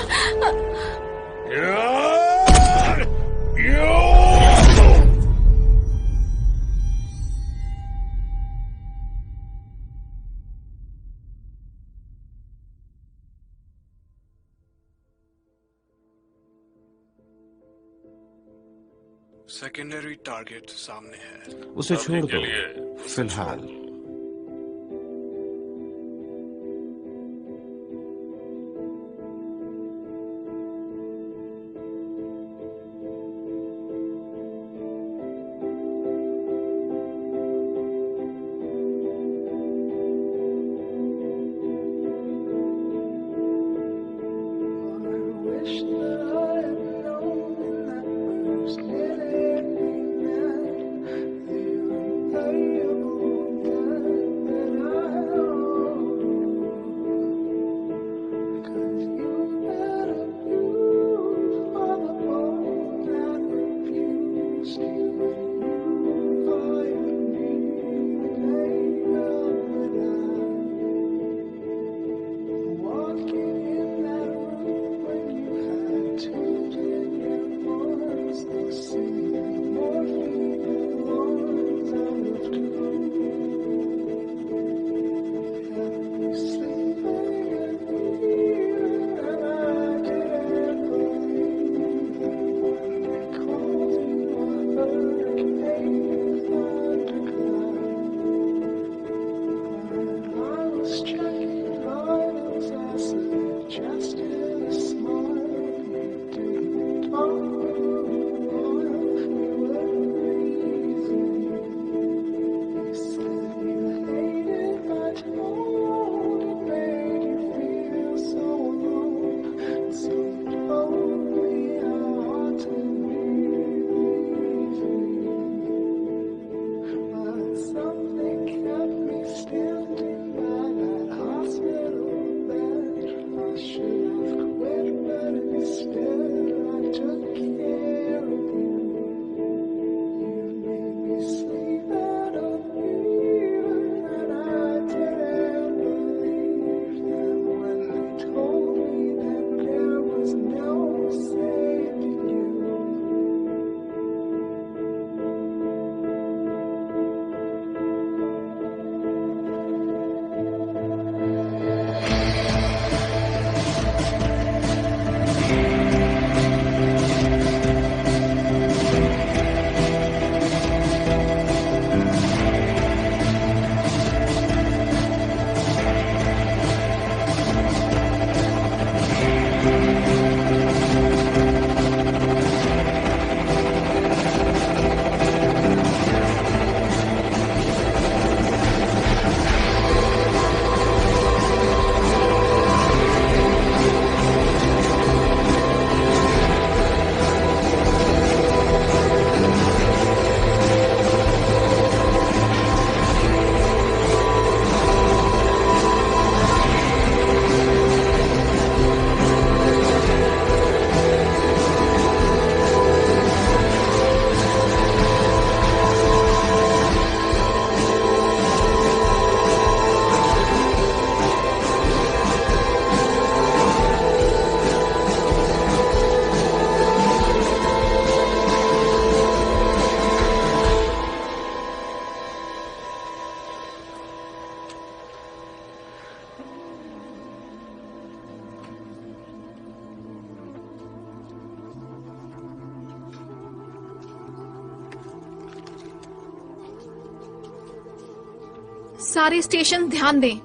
सेकेंडरी टारगेट सामने है। उसे छोड़ दो फिलहाल। सारे स्टेशन ध्यान दें।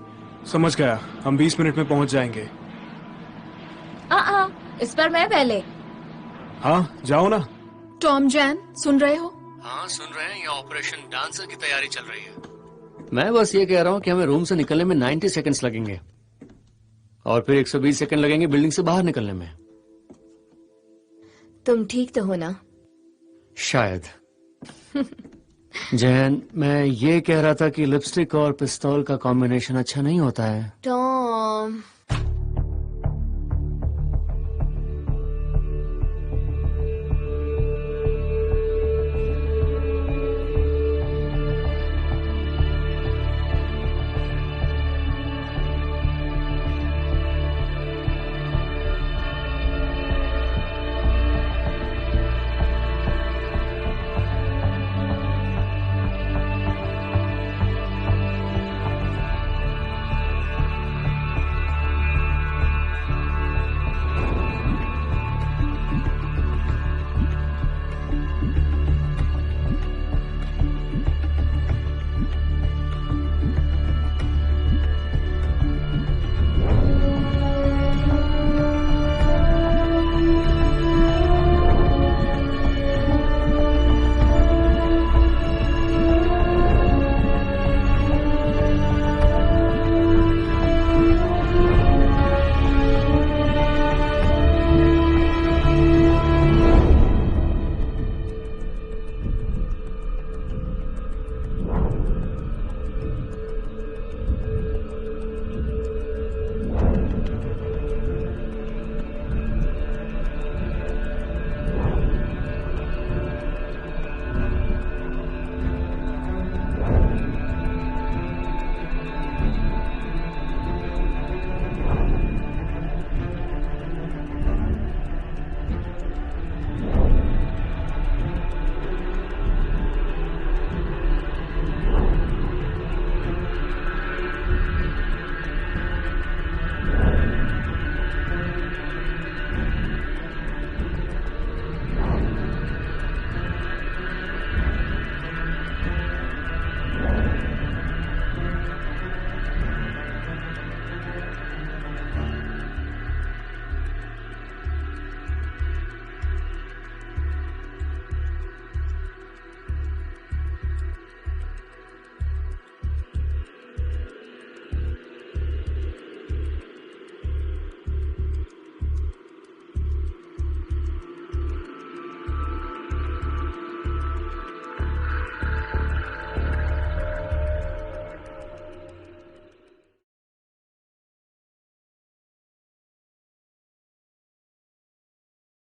समझ गया, हम 20 मिनट में पहुंच जाएंगे। इस पर मैं पहले। हाँ जाओ ना। टॉम जैन सुन रहे हो? हाँ सुन रहे हैं। ये ऑपरेशन डांसर की तैयारी चल रही है। मैं बस ये कह रहा हूँ कि हमें रूम से निकलने में 90 सेकंड्स लगेंगे। और फिर 120 सेकंड लगेंगे बिल्डिंग से बाहर निकलने में। तुम ठीक तो हो ना? शायद। जैन, मैं ये कह रहा था कि लिपस्टिक और पिस्तौल का कॉम्बिनेशन अच्छा नहीं होता है। टॉम